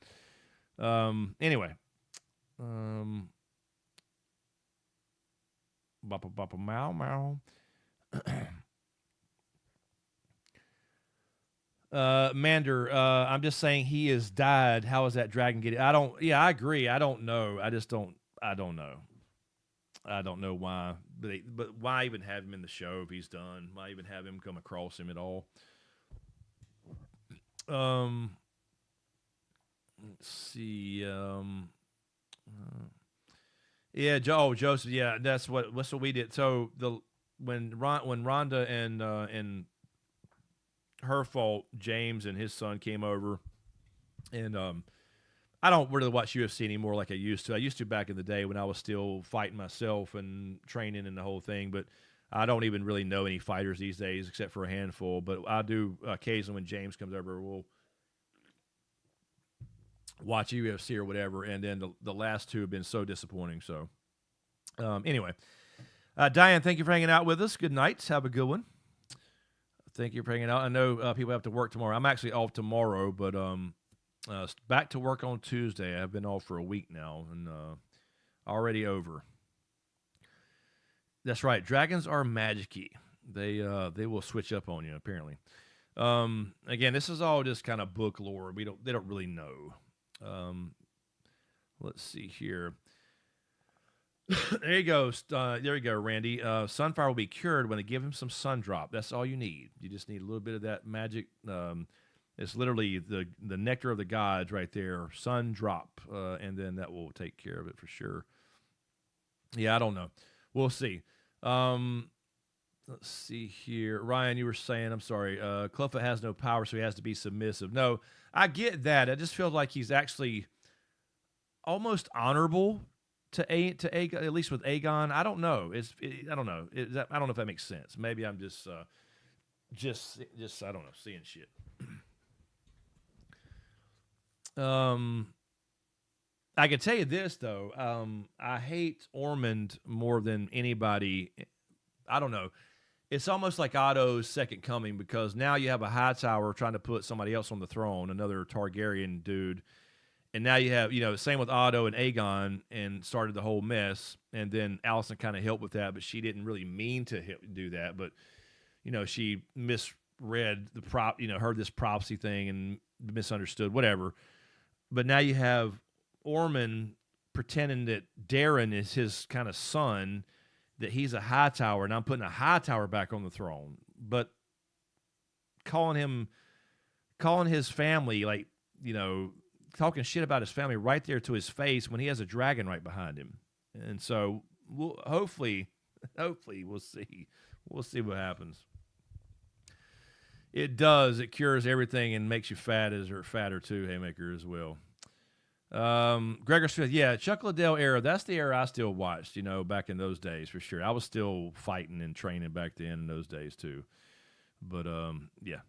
Anyway. Boppa boppa meow meow. Mander, I'm just saying he has died. How is that dragon getting? I agree. I don't know. I don't know. I don't know why, but why even have him in the show if he's done? Why even have him come across him at all? Let's see. Yeah, Joseph. Yeah, that's what we did. So when Rhonda and her fault, James and his son came over, and I don't really watch UFC anymore like I used to. I used to back in the day when I was still fighting myself and training and the whole thing, but I don't even really know any fighters these days except for a handful. But I do occasionally when James comes over, we'll watch UFC or whatever, and then the last two have been so disappointing. So anyway, Diane, thank you for hanging out with us. Good night. Have a good one. Thank you for hanging out. I know people have to work tomorrow. I'm actually off tomorrow, but back to work on Tuesday. I've been off for a week now, and already over. That's right. Dragons are magic-y. They will switch up on you, apparently. Again, this is all just kind of book lore. They don't really know. Let's see here. There you go. There you go, Randy. Sunfire will be cured when they give him some sun drop. That's all you need. You just need a little bit of that magic. It's literally the nectar of the gods right there. Sun drop, and then that will take care of it for sure. Yeah, I don't know. We'll see. Let's see here. Ryan, you were saying, I'm sorry, Clubfoot has no power, so he has to be submissive. No, I get that. I just feel like he's actually almost honorable to Aegon, at least with Aegon. I don't know. I don't know. I don't know if that makes sense. Maybe I'm just I don't know, seeing shit. Um, I can tell you this though. I hate Ormond more than anybody. I don't know. It's almost like Otto's second coming because now you have a Hightower trying to put somebody else on the throne, another Targaryen dude, and now you have same with Otto and Aegon, and started the whole mess. And then Alicent kind of helped with that, but she didn't really mean to do that. But she misread the heard this prophecy thing and misunderstood whatever. But now you have Ormond pretending that Darren is his kind of son, that he's a Hightower, and I'm putting a Hightower back on the throne. But calling his family, like, talking shit about his family right there to his face when he has a dragon right behind him. And so hopefully we'll see. We'll see what happens. It does. It cures everything and makes you fatter too, Haymaker, as well. Gregor Smith, yeah, Chuck Liddell era. That's the era I still watched, back in those days for sure. I was still fighting and training back then in those days too. But yeah.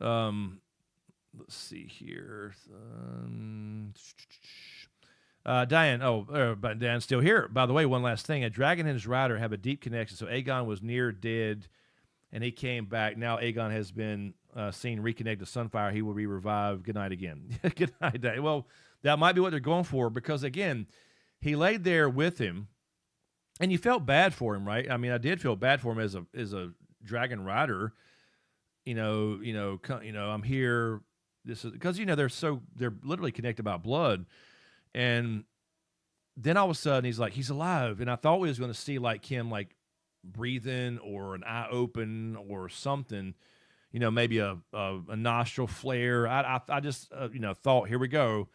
Let's see here. Diane. But Diane's still here. By the way, one last thing. A dragon and his rider have a deep connection. So Aegon was near dead, and he came back. Now Aegon has been seen reconnected to Sunfire. He will be revived. Good night again. Good night, Diane. Well, that might be what they're going for because, again, he laid there with him, and you felt bad for him, right? I mean, I did feel bad for him as a dragon rider. I'm here. This is because they're literally connected by blood, and then all of a sudden he's alive, and I thought we was going to see like him like breathing or an eye open or something, maybe a nostril flare. I just thought here we go.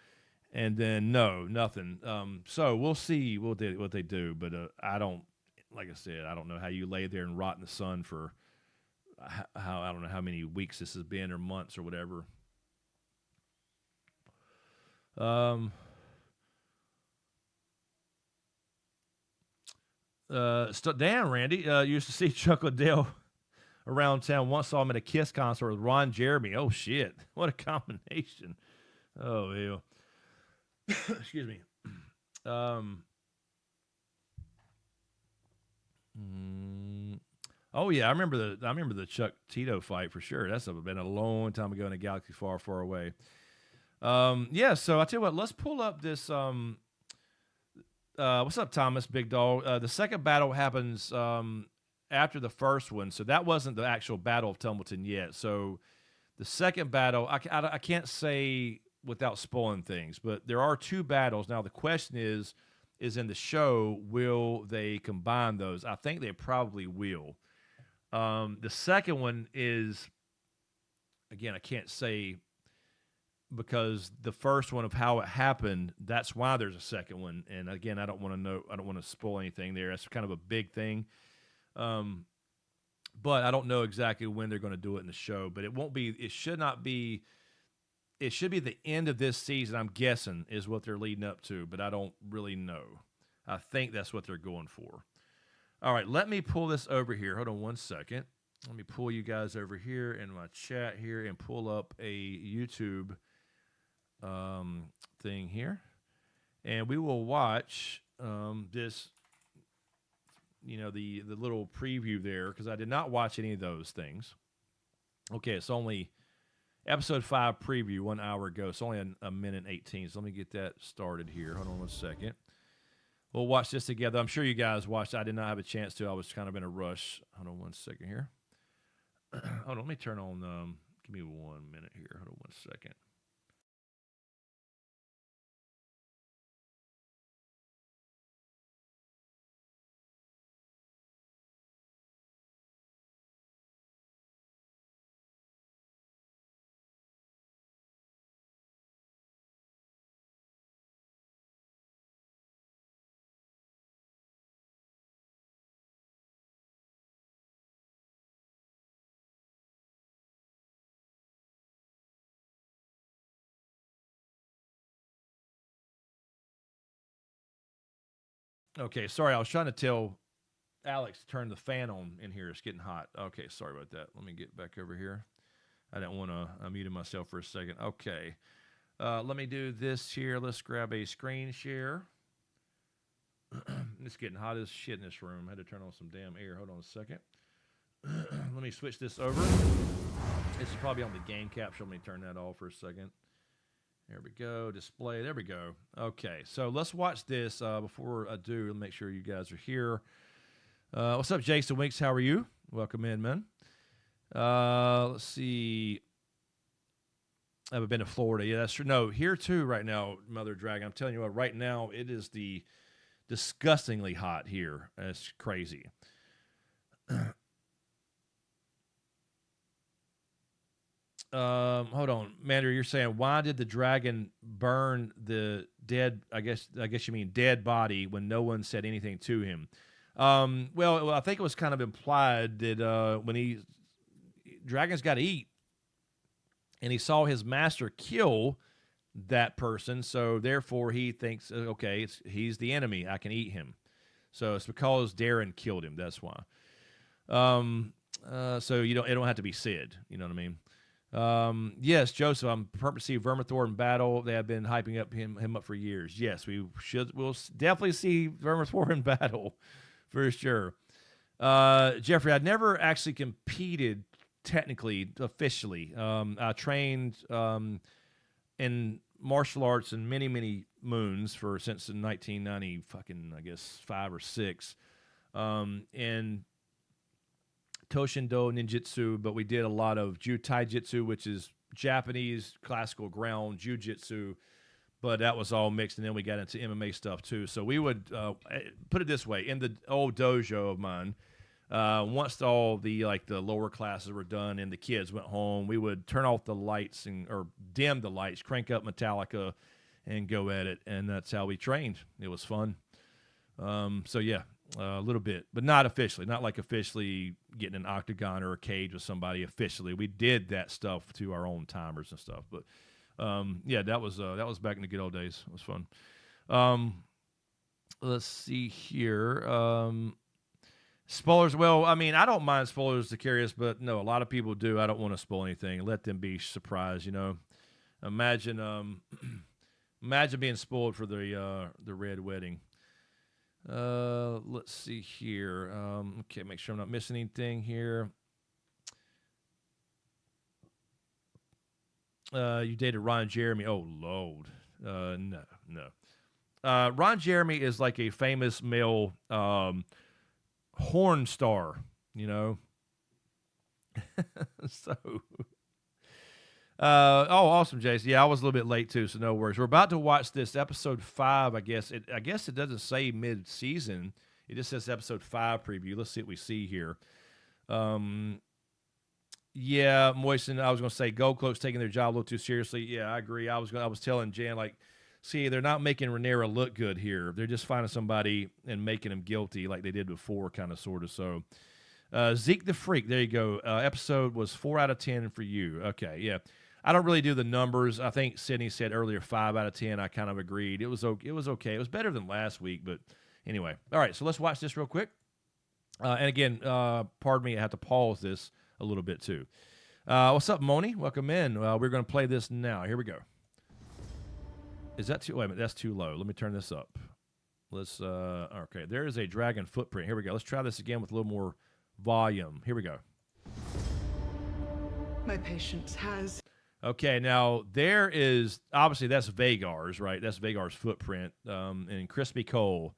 And then no, nothing. So we'll see what they do. But I don't, like I said, I don't know how you lay there and rot in the sun for I don't know how many weeks this has been or months or whatever. Damn, Randy used to see Chuck Liddell around town. Once saw him at a Kiss concert with Ron Jeremy. Oh shit, what a combination! Oh hell. Excuse me. Oh yeah, I remember the Chuck Tito fight for sure. That's been a long time ago in a galaxy far, far away. Yeah. So I tell you what, let's pull up this. What's up, Thomas? Big dog. The second battle happens after the first one, so that wasn't the actual Battle of Tumbleton yet. So the second battle, I can't say without spoiling things, but there are two battles. Now the question is in the show, will they combine those? I think they probably will. The second one is, again, I can't say because the first one of how it happened, that's why there's a second one. And again, I don't want to spoil anything there. That's kind of a big thing. But I don't know exactly when they're going to do it in the show, but it should be the end of this season, I'm guessing, is what they're leading up to, but I don't really know. I think that's what they're going for. All right, let me pull this over here. Hold on one second. Let me pull you guys over here in my chat here and pull up a YouTube thing here. And we will watch this, the little preview there, because I did not watch any of those things. Okay, it's only episode 5 preview 1 hour ago. It's only a minute 18. So let me get that started here. Hold on one second. We'll watch this together. I'm sure you guys watched. I did not have a chance to. I was kind of in a rush. Hold on one second here. Hold on. Let me turn on. Give me 1 minute here. Hold on one second. Okay, sorry, I was trying to tell Alex to turn the fan on in here. It's getting hot. Okay, sorry about that. Let me get back over here. I didn't want to unmute myself for a second. Okay, let me do this here. Let's grab a screen share. It's getting hot as shit in this room. I had to turn on some damn air. Hold on a second. Let me switch this over. This is probably on the game capture. Let me turn that off for a second. There we go. Display. There we go. Okay, so let's watch this. Before I do, make sure you guys are here. What's up, Jason Winks? How are you? Welcome in, man. Let's see. I haven't been to Florida. Yeah, that's true. No, here too right now, Mother Dragon. I'm telling you what, right now it is the disgustingly hot here. It's crazy. Hold on, Mander. You're saying why did the dragon burn the dead? I guess you mean dead body when no one said anything to him. Well, I think it was kind of implied that when dragons got to eat, and he saw his master kill that person, so therefore he thinks, okay, he's the enemy. I can eat him. So it's because Darren killed him. That's why. So it don't have to be said. You know what I mean? Yes, Joseph, I'm pumped to see Vermithor in battle. They have been hyping up him up for years. Yes, we'll definitely see Vermithor in battle for sure. Jeffrey, I'd never actually competed technically, officially. I trained in martial arts in many moons since 1990, I guess 5 or 6. And Toshindo Ninjutsu, but we did a lot of Taijutsu, which is Japanese classical ground jiu-jitsu, but that was all mixed, and then we got into MMA stuff too. So we would put it this way: in the old dojo of mine, once all the lower classes were done and the kids went home, we would turn off the lights or dim the lights, crank up Metallica, and go at it, and that's how we trained. It was fun. So yeah. A little bit, but not officially. Not like officially getting an octagon or a cage with somebody officially. We did that stuff to our own timers and stuff. But yeah, that was back in the good old days. It was fun. Let's see here. Spoilers. Well, I mean, I don't mind spoilers to curious, but no, a lot of people do. I don't want to spoil anything. Let them be surprised. You know, imagine being spoiled for the Red Wedding. Let's see here. Okay, make sure I'm not missing anything here. You dated Ron Jeremy. Oh, Lord. No. Ron Jeremy is like a famous male horn star, you know. So... awesome, Jason. Yeah, I was a little bit late too, so no worries. We're about to watch this episode 5. I guess it doesn't say mid-season. It just says episode 5 preview. Let's see what we see here. Yeah, Moisten. I was going to say Gold Cloak's taking their job a little too seriously. Yeah, I agree. I was telling Jan, see, they're not making Rhaenyra look good here. They're just finding somebody and making him guilty like they did before, kind of, sort of. So, Zeke the Freak. There you go. Episode was 4 out of 10 for you. Okay, yeah. I don't really do the numbers. I think Sydney said earlier 5 out of 10. I kind of agreed. It was okay. It was better than last week, but anyway. All right, so let's watch this real quick. And again, pardon me, I have to pause this a little bit too. What's up, Moni? Welcome in. We're going to play this now. Here we go. Is that too? Wait a minute, that's too low. Let me turn this up. Let's. Okay, there is a dragon footprint. Here we go. Let's try this again with a little more volume. Here we go. My patience has. Okay, now there is, obviously that's Vagar's, right? That's Vagar's footprint. And Crispy Cole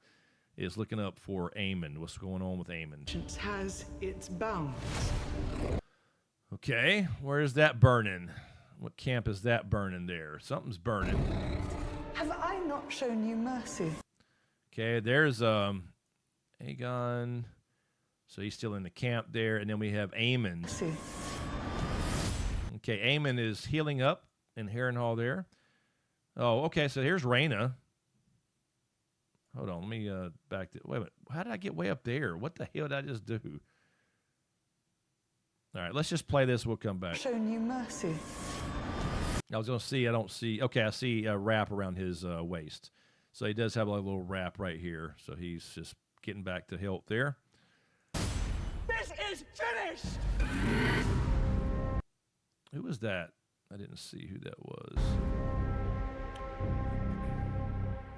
is looking up for Aemon. What's going on with Aemon? Patience has its bounds. Okay, where is that burning? What camp is that burning there? Something's burning. Have I not shown you mercy? Okay, there's Aegon. So he's still in the camp there. And then we have Aemon. Mercy. Okay, Aemon is healing up in Harrenhal there. Oh, okay, so here's Rhaena. Hold on, let me back to... Wait a minute, how did I get way up there? What the hell did I just do? All right, let's just play this. We'll come back. Shown you mercy. I was going to see, I don't see... Okay, I see a wrap around his waist. So he does have a little wrap right here. So he's just getting back to health there. This is finished! Who was that? I didn't see who that was.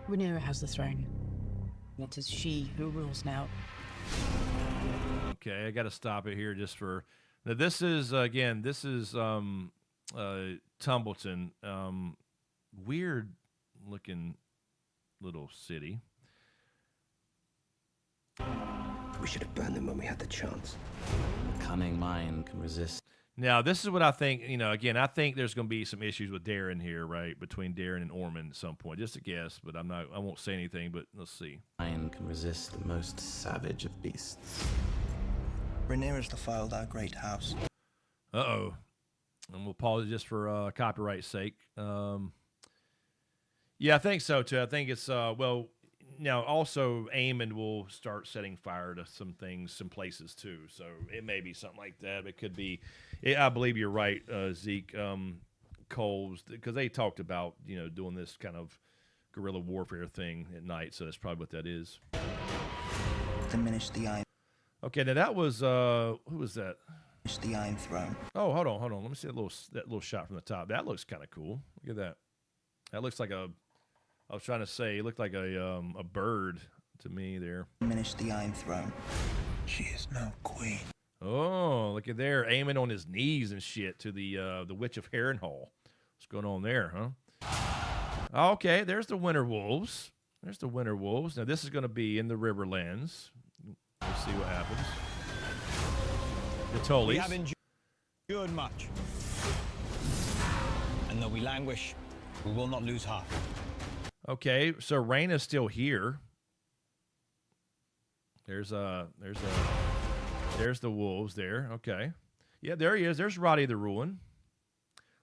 Rhaenyra has the throne. It is she who rules now. Okay, I got to stop it here just for... Now, this is, again, this is Tumbleton. Weird-looking little city. We should have burned them when we had the chance. A cunning mind can resist. Now, this is what I think, you know, again, I think there's going to be some issues with Darren here, right? Between Darren and Ormond at some point. Just a guess, but I won't say anything, but let's see. Mind can resist the most savage of beasts. Rhaenyra's defiled our great house. Uh-oh. And we'll pause it just for copyright's sake. Yeah, I think so, too. I think it's, well, now also Aemond will start setting fire to some things, some places, too. So it may be something like that. It could be, I believe you're right, Zeke, Coles, because they talked about, you know, doing this kind of guerrilla warfare thing at night. So that's probably what that is. Diminish the Iron. Okay, now that was, who was that? Diminish the Iron Throne. Oh, hold on. Let me see that little shot from the top. That looks kind of cool. Look at that. That looks like a, I was trying to say, it looked like a bird to me there. Diminish the Iron Throne. She is no queen. Oh, look at there. Aiming on his knees and shit to the Witch of Harrenhal. What's going on there, huh? Okay, there's the Winter Wolves. There's the Winter Wolves. Now, this is going to be in the Riverlands. We'll see what happens. The Tullys. We have endured much. And though we languish, we will not lose heart. Okay, so Rhaena's still here. There's the wolves there. Okay. Yeah, there he is. There's Roddy the Ruin.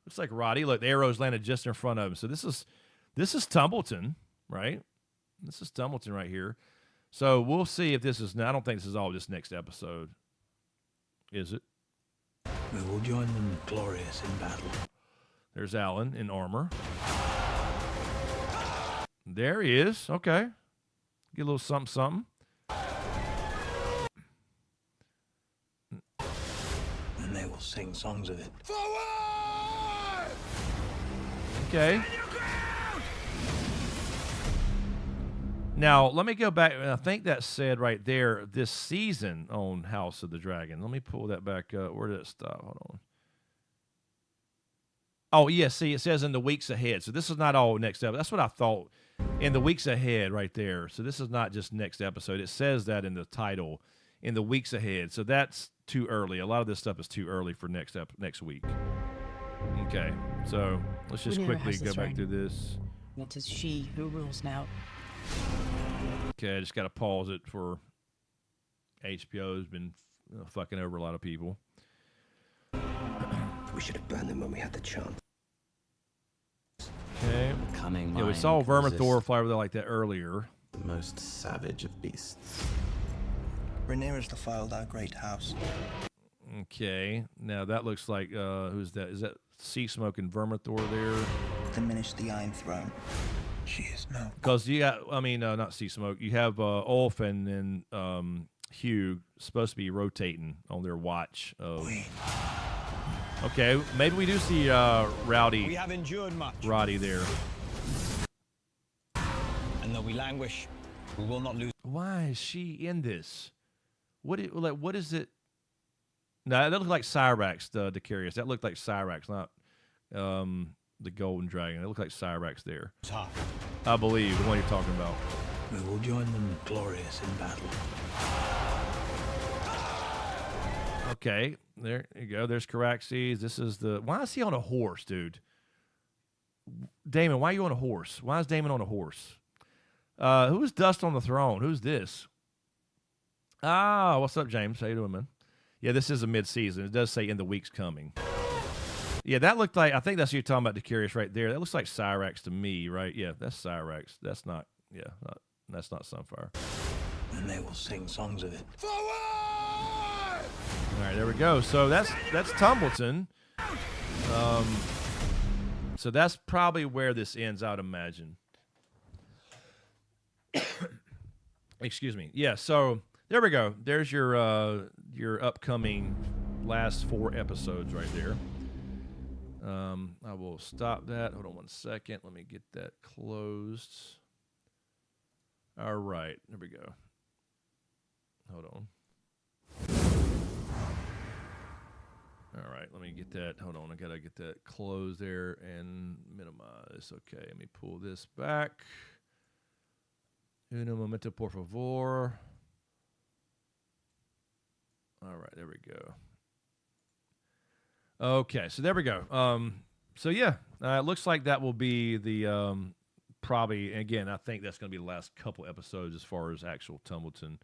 Looks like Roddy. Look, the arrows landed just in front of him. So this is Tumbleton, right? This is Tumbleton right here. So we'll see if this is, I don't think this is all just next episode. Is it? We will join them glorious in battle. There's Alan in armor. There he is. Okay. Get a little something, something. And they will sing songs of it. Forward! Okay. Now, let me go back. I think that said right there, this season on House of the Dragon. Let me pull that back up. Where did it stop? Hold on. Oh, yeah, see, it says in the weeks ahead. So this is not all next episode. That's what I thought. In the weeks ahead right there. So this is not just next episode. It says that in the title, in the weeks ahead. So that's too early. A lot of this stuff is too early for next week. Okay, so let's just Rhaenyra quickly has the go back throne. through this. It is she who rules now. Okay, I just got to pause it for HBO's been fucking over a lot of people. We should have burned them when we had the chance. Okay. A cunning Yeah, we mind saw can resist Vermithor fly over there like that earlier. the most savage of beasts. Rhaenyra's defiled our great house. Okay, now that looks like, who's that? Is that Sea Smoke and Vermithor there? Diminish the Iron Throne. She is no. Because you got, I mean, not Sea Smoke. You have Ulf and then Hugh supposed to be rotating on their watch. Queen. Okay, maybe we do see We Rowdy have endured much. Roddy there. And though we languish, we will not lose. Why is she in this? What is it? No, that looked like Cyrax, the Decarius. That looked like Cyrax, not the Golden Dragon. It looked like Cyrax there. Heart. I believe the one you're talking about. We will join them glorious in battle. Okay, there you go. There's Caraxes. This is the. Why is he on a horse, dude? Damon, why are you on a horse? Why is Damon on a horse? Who is Dust on the Throne? Who's this? Ah, what's up, James? How you doing, man? Yeah, this is a mid-season. It does say in the weeks coming. Yeah, that looked like, I think that's what you're talking about, Decarius right there. That looks like Cyrax to me, right? Yeah, that's Cyrax. That's not, yeah, that's not Sunfire. And they will sing songs of it. Forward! All right, there we go. So that's Tumbleton. So that's probably where this ends, I would imagine. Excuse me. Yeah, so there we go. There's your upcoming last 4 episodes right there. I will stop that. Hold on 1 second. Let me get that closed. All right, there we go. Hold on. All right, let me get that. Hold on, I gotta get that closed there and minimize. Okay, let me pull this back. Uno momento, por favor. All right, there we go. Okay, so there we go. So yeah, it looks like that will be the probably. Again, I think that's going to be the last couple episodes as far as actual Tumbleton.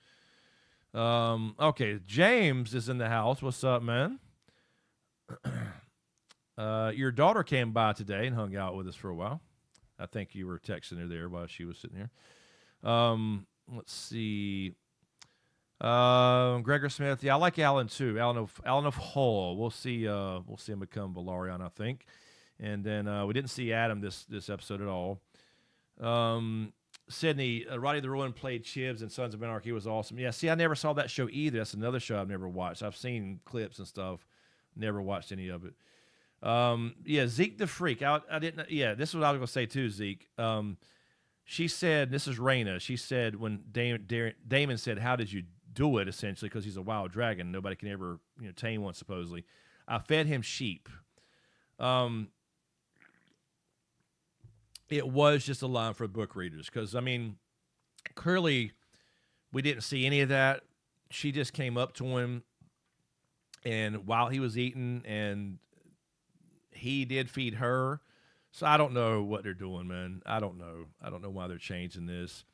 Okay, James is in the house. What's up, man? Your daughter came by today and hung out with us for a while. I think you were texting her there while she was sitting here. Let's see. Gregor Smith. Yeah, I like Alan too. Alan of Hull. We'll see him become Valarian, I think. And then we didn't see Adam this episode at all. Sydney, Roddy the Ruin played Chibs and Sons of Anarchy. Was awesome. Yeah, see, I never saw that show either. That's another show I've never watched. I've seen clips and stuff. Never watched any of it. Yeah, Zeke the Freak. I didn't. Yeah, this is what I was gonna say too, Zeke. She said, this is Raina. She said when Damon said, "How did you do it?" Essentially, because he's a wild dragon, nobody can ever tame one. Supposedly, I fed him sheep. It was just a line for book readers because I mean, clearly, we didn't see any of that. She just came up to him, and while he was eating, and he did feed her. So I don't know what they're doing, man. I don't know. I don't know why they're changing this.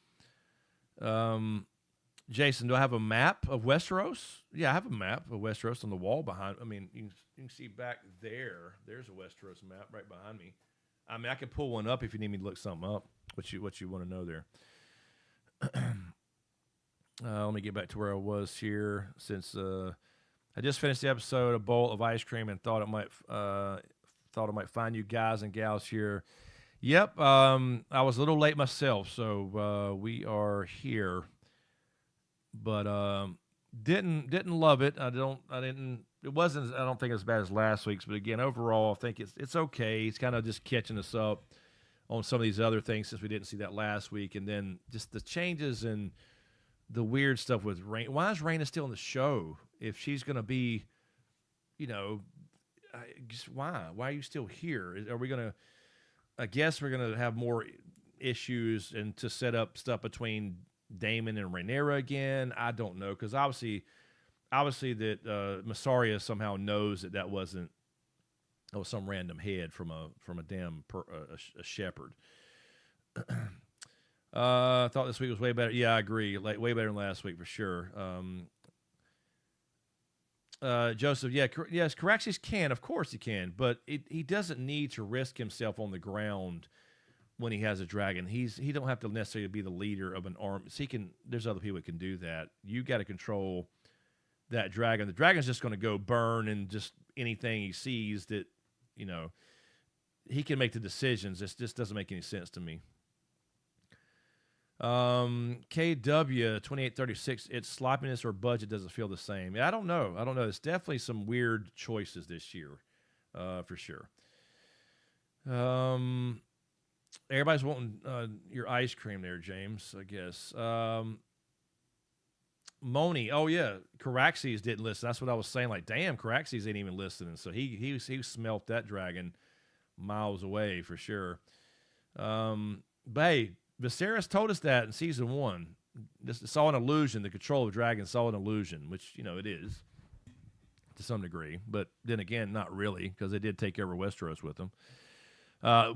Jason, do I have a map of Westeros? Yeah, I have a map of Westeros on the wall behind. I mean, you can see back there. There's a Westeros map right behind me. I mean, I can pull one up if you need me to look something up. What you want to know there? Let me get back to where I was here. Since I just finished the episode, a bowl of ice cream, and thought it might find you guys and gals here. Yep, I was a little late myself, so we are here. But didn't love it. I didn't. It wasn't. I don't think as bad as last week's. But again, overall, I think it's okay. It's kind of just catching us up on some of these other things since we didn't see that last week, and then just the changes and the weird stuff with Rain. Why is Raina still in the show if she's going to be, why? Why are you still here? Are we going to? I guess we're going to have more issues and to set up stuff between Daemon and Rhaenyra again. I don't know, because obviously that Massaria somehow knows that was some random head from a damn a shepherd. I thought this week was way better. Yeah, I agree. Like way better than last week for sure. Joseph, yes, Caraxes can, of course he can, but he doesn't need to risk himself on the ground when he has a dragon. He don't have to necessarily be the leader of an army. So there's other people that can do that. You got to control that dragon. The dragon's just going to go burn and just anything he sees that, he can make the decisions. This just doesn't make any sense to me. KW 2836. Its sloppiness or budget doesn't feel the same. I don't know. It's definitely some weird choices this year, for sure. Everybody's wanting your ice cream there, James. I guess. Moni. Oh yeah, Caraxes didn't listen. That's what I was saying. Like, damn, Caraxes ain't even listening. So he smelt that dragon miles away for sure. But hey, Viserys told us that in season 1. It's all an illusion. The control of dragons is all an illusion, which, it is to some degree. But then again, not really, because they did take over Westeros with them. I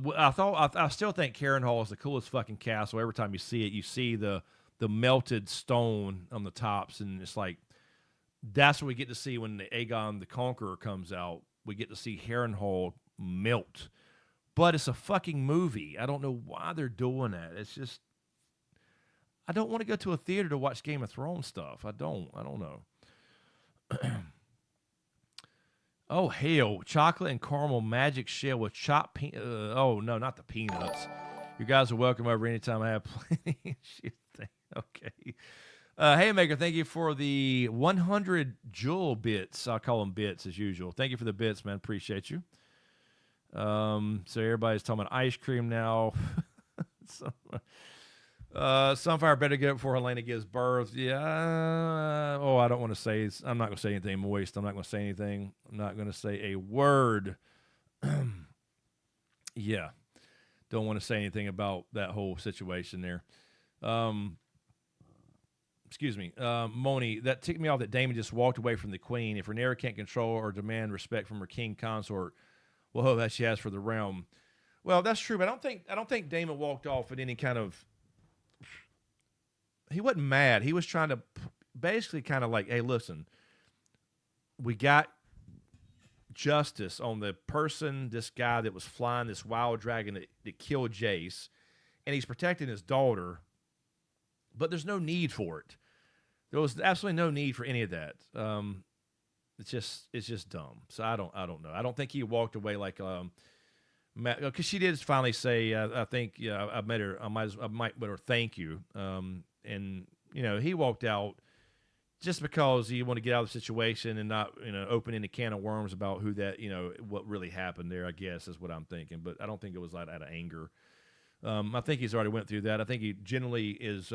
still think Harrenhal is the coolest fucking castle. Every time you see it, you see the melted stone on the tops, and it's like, that's what we get to see when the Aegon the Conqueror comes out. We get to see Harrenhal melt. But it's a fucking movie. I don't know why they're doing that. It's just, I don't want to go to a theater to watch Game of Thrones stuff. I don't know. Oh, hell. Chocolate and caramel magic shell with chopped oh, no, not the peanuts. You guys are welcome over anytime I have plenty. Okay. Haymaker, thank you for the 100 jewel bits. I'll call them bits as usual. Thank you for the bits, man. Appreciate you. So everybody's talking about ice cream now. Sunfire better get up before Helena gives birth. Yeah. I don't want to say. I'm not going to say anything moist. I'm not going to say anything. I'm not going to say a word. Yeah. Don't want to say anything about that whole situation there. Excuse me. Moni, that ticked me off that Damon just walked away from the queen. If Rhaenyra can't control or demand respect from her king consort, well, hope that she has for the realm. Well, that's true, but I don't think Damon walked off in any kind of. He wasn't mad. He was trying to basically kind of like, hey, listen, we got justice on the person, this guy that was flying this wild dragon that killed Jace, and he's protecting his daughter, but there's no need for it. There was absolutely no need for any of that. It's just dumb. So I don't know. I don't think he walked away like because she did finally say, I think, yeah, I met her. I might let her thank you. And he walked out just because he wanted to get out of the situation and not, open any can of worms about who that, what really happened there, I guess is what I'm thinking. But I don't think it was like out of anger. I think he's already went through that. I think he generally is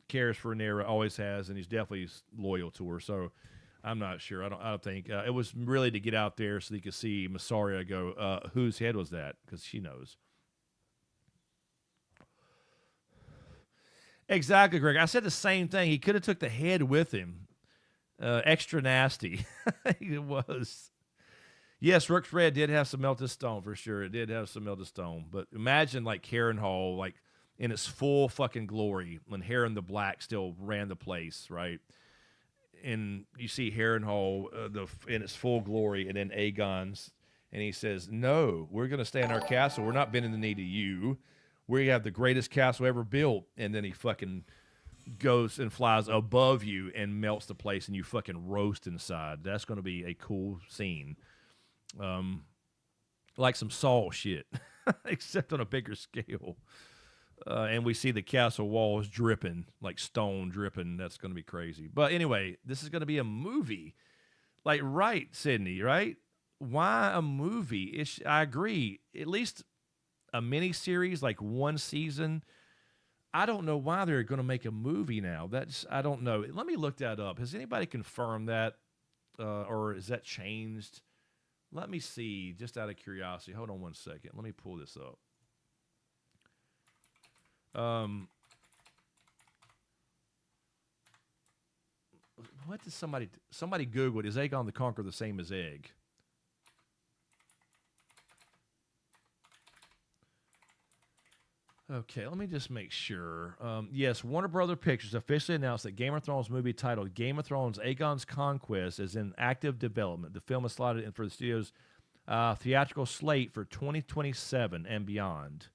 cares for Rhaenyra, always has, and he's definitely loyal to her. So I'm not sure. I don't think it was really to get out there so he could see Massaria go, whose head was that? Because she knows. Exactly, Greg. I said the same thing. He could have took the head with him. Extra nasty. It was. Yes, Rook's Red did have some melted stone for sure. It did have some melted stone. But imagine like Harrenhal, like in its full fucking glory when Harren the Black still ran the place, right? And you see Harrenhal in its full glory, and then Aegon's, and he says, "No, we're going to stay in our castle. We're not bending the knee to you. We have the greatest castle ever built." And then he fucking goes and flies above you and melts the place, and you fucking roast inside. That's going to be a cool scene. Like some Saul shit, except on a bigger scale. And we see the castle walls dripping, like stone dripping. That's going to be crazy. But anyway, this is going to be a movie. Like, right, Sydney, right? Why a movie? I agree. At least a mini-series, like one season. I don't know why they're going to make a movie now. I don't know. Let me look that up. Has anybody confirmed that? Or is that changed? Let me see, just out of curiosity. Hold on one second. Let me pull this up. What did somebody Googled? Is Aegon the Conqueror the same as Egg? Okay, let me just make sure. Yes, Warner Brother Pictures officially announced that Game of Thrones movie titled Game of Thrones Aegon's Conquest is in active development. The film is slotted in for the studio's theatrical slate for 2027 and beyond.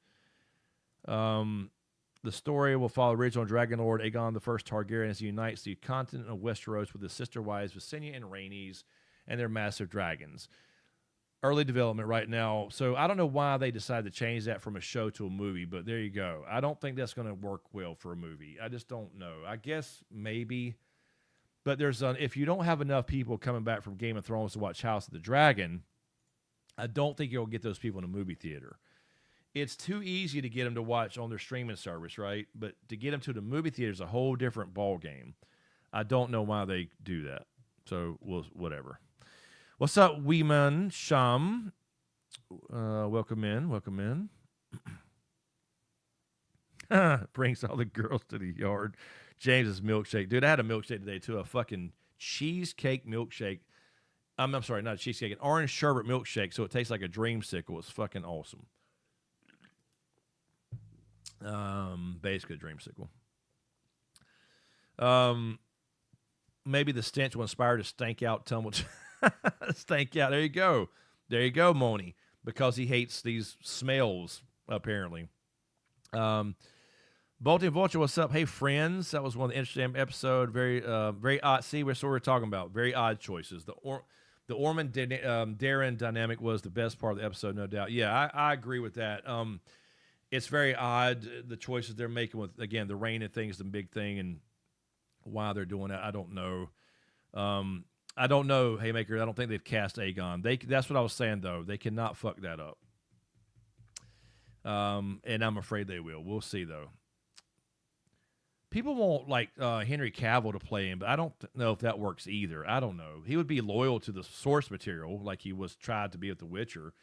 The story will follow original Dragon Lord Aegon the First Targaryen as he unites the continent of Westeros with his sister wives Visenya and Rhaenys and their massive dragons. Early development right now. So I don't know why they decided to change that from a show to a movie, but there you go. I don't think that's going to work well for a movie. I just don't know. I guess maybe. But if you don't have enough people coming back from Game of Thrones to watch House of the Dragon, I don't think you'll get those people in a movie theater. It's too easy to get them to watch on their streaming service, right? But to get them to the movie theater is a whole different ball game. I don't know why they do that. So, whatever. What's up, Weeman Sham? Welcome in. Brings all the girls to the yard. James's milkshake. Dude, I had a milkshake today, too. A fucking cheesecake milkshake. I'm sorry, not a cheesecake. An orange sherbet milkshake, so it tastes like a dreamsicle. It's fucking awesome. Basically a dreamsicle. Maybe the stench will inspire to stank out tumble. Stank out. There you go, Moni. Because he hates these smells, apparently. Bolton Vulture, what's up? Hey, friends. That was one of the interesting episode. Very odd. See, what we're talking about. Very odd choices. The Ormond Darren dynamic was the best part of the episode, no doubt. Yeah, I agree with that. it's very odd, the choices they're making with, again, the rain and things, the big thing, and why they're doing that. I don't know. I don't know, Haymaker. I don't think they've cast Aegon. That's what I was saying, though. They cannot fuck that up. And I'm afraid they will. We'll see, though. People want, like, Henry Cavill to play him, but I don't know if that works either. I don't know. He would be loyal to the source material, like he was tried to be with The Witcher.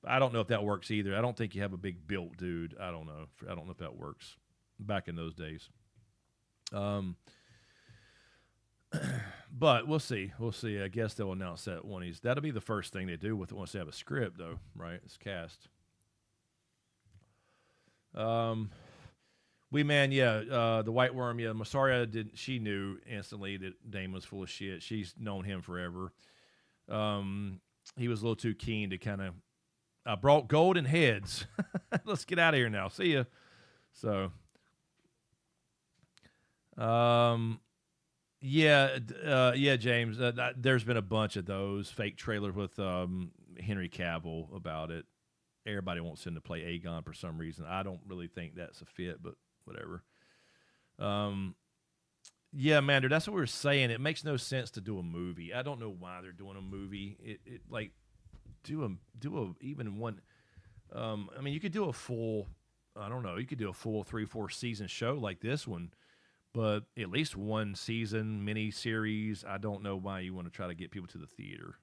But I don't know if that works either. I don't think you have a big built dude. I don't know. I don't know if that works back in those days. But we'll see. We'll see. I guess they'll announce that one. That'll be the first thing they do with it once they have a script, though, right? It's cast. The White Worm, Massaria she knew instantly that Dame was full of shit. She's known him forever. He was a little too keen to kind of, I brought golden heads. Let's get out of here now. See ya. So, James, there's been a bunch of those fake trailers with Henry Cavill about it. Everybody wants him to play Aegon for some reason. I don't really think that's a fit, but whatever. Mander, that's what we were saying. It makes no sense to do a movie. I don't know why they're doing a movie. It like do a even one. I mean, you could do a full. I don't know. You could do a full 3-4 season show like this one, but at least one season mini series. I don't know why you want to try to get people to the theater.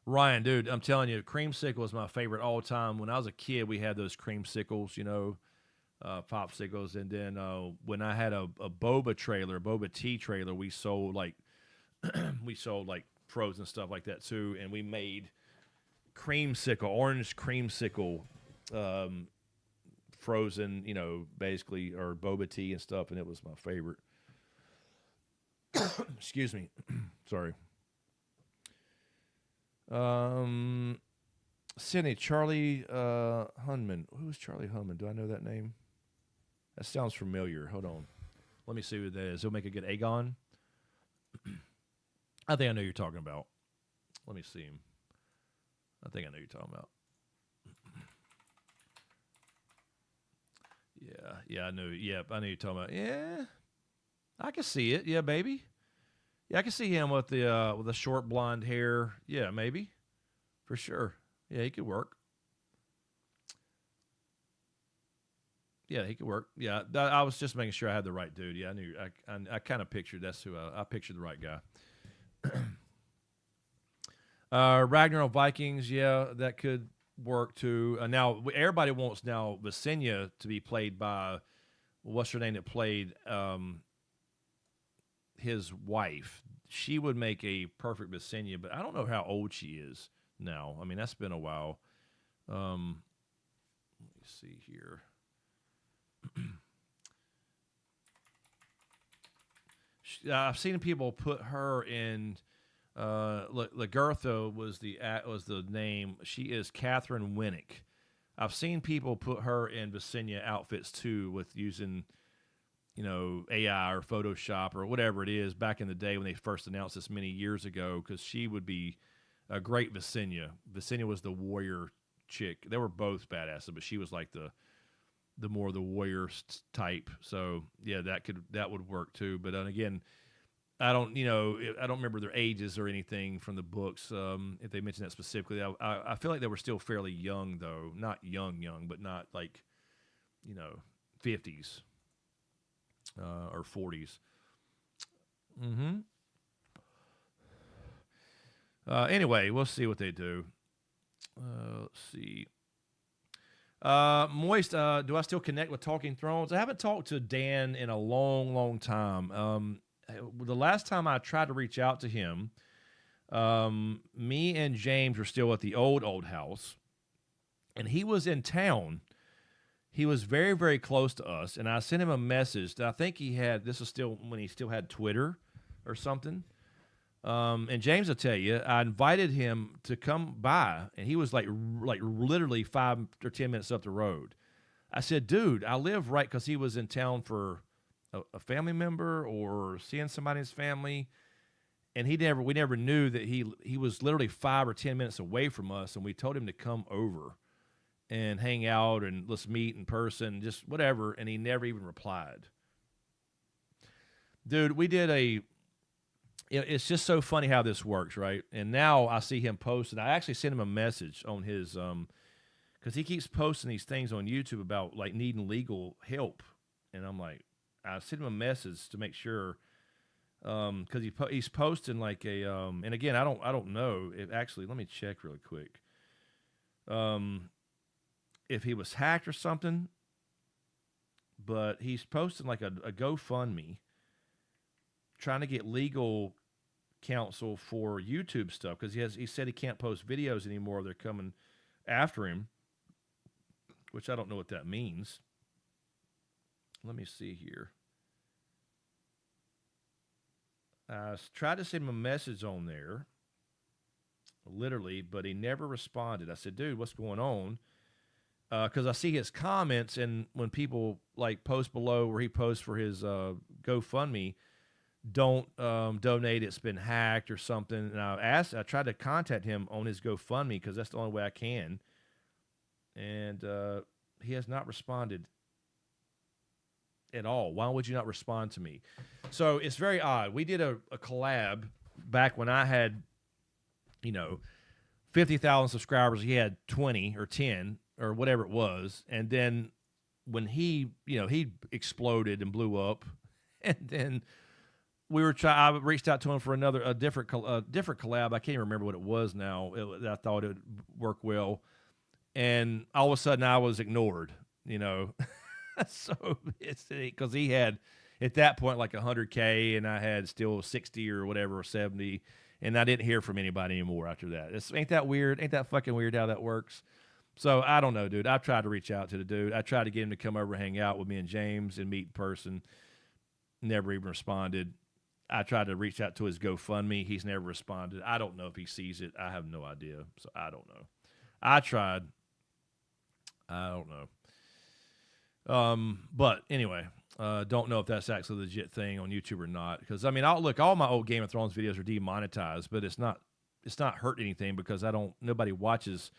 Ryan, dude, I'm telling you, creamsicle is my favorite all time. When I was a kid, we had those creamsicles, popsicles, and then when I had a boba tea trailer, we sold like frozen stuff like that too, and we made orange creamsicle, frozen, basically, or boba tea and stuff, and it was my favorite. Excuse me, sorry. Sydney, Charlie Hunman. Who's Charlie Hunman? Do I know that name? That sounds familiar. Hold on. Let me see who that is. He'll make a good Aegon. I think I know who you're talking about. Let me see him. I think I know who you're talking about. Yeah, I know. Yep, I know who you're talking about. Yeah, I can see it. Yeah, baby. Yeah, I can see him with the short blonde hair. Yeah, maybe, for sure. Yeah, he could work. Yeah, he could work. Yeah, I was just making sure I had the right dude. Yeah, I knew. I kind of pictured that's who I pictured the right guy. Ragnarok Vikings. Yeah, that could work too. Now everybody wants Visenya to be played by what's her name that played his wife. She would make a perfect Visenya, but I don't know how old she is now. I mean, that's been a while. Let me see here. I've seen people put her in. Lagertha was the name. She is Catherine Winnick. I've seen people put her in Visenya outfits too, with using AI or Photoshop or whatever it is back in the day when they first announced this many years ago, because she would be a great Visenya. Visenya was the warrior chick. They were both badasses, but she was like the more the warrior type. So yeah, that would work too. But again, I don't remember their ages or anything from the books. If they mentioned that specifically, I feel like they were still fairly young though, not young, but not like 50s. Or 40s. Anyway, we'll see what they do. Let's see. Moist, do I still connect with Talking Thrones? I haven't talked to Dan in a long, long time. The last time I tried to reach out to him, me and James were still at the old house, and he was in town. He was very, very close to us, and I sent him a message. I think this was still when he still had Twitter or something. And James will tell you, I invited him to come by, and he was like literally 5 or 10 minutes up the road. I said, dude, I live right, because he was in town for a family member or seeing somebody in his family, and we never knew that he was literally 5 or 10 minutes away from us, and we told him to come over. and hang out and let's meet in person, just whatever. And he never even replied. Dude, we did it's just so funny how this works, right? And now I see him post, and I actually sent him a message on his, because he keeps posting these things on YouTube about like needing legal help. And I'm like, I sent him a message to make sure, because he's posting like a, and again, I don't know if actually, let me check really quick. If he was hacked or something, but he's posting like a GoFundMe trying to get legal counsel for YouTube stuff, because he said he can't post videos anymore. They're coming after him, which I don't know what that means. Let me see here. I tried to send him a message on there, literally, but he never responded. I said, dude, what's going on? Because I see his comments, and when people like post below where he posts for his GoFundMe, don't donate, it's been hacked or something. And I tried to contact him on his GoFundMe because that's the only way I can. And he has not responded at all. Why would you not respond to me? So it's very odd. We did a collab back when I had, 50,000 subscribers. He had 20 or 10 or whatever it was. And then when he exploded and blew up, and then I reached out to him for a different collab. I can't even remember what it was now. I thought it would work well. And all of a sudden I was ignored, So it's because he had at that point like 100K and I had still 60 or whatever, or 70. And I didn't hear from anybody anymore after that. Ain't that weird? Ain't that fucking weird how that works? So I don't know, dude. I've tried to reach out to the dude. I tried to get him to come over and hang out with me and James and meet in person. Never even responded. I tried to reach out to his GoFundMe. He's never responded. I don't know if he sees it. I have no idea. So I don't know. I tried. I don't know. But anyway, don't know if that's actually a legit thing on YouTube or not. Because all my old Game of Thrones videos are demonetized, but it's not hurt anything because nobody watches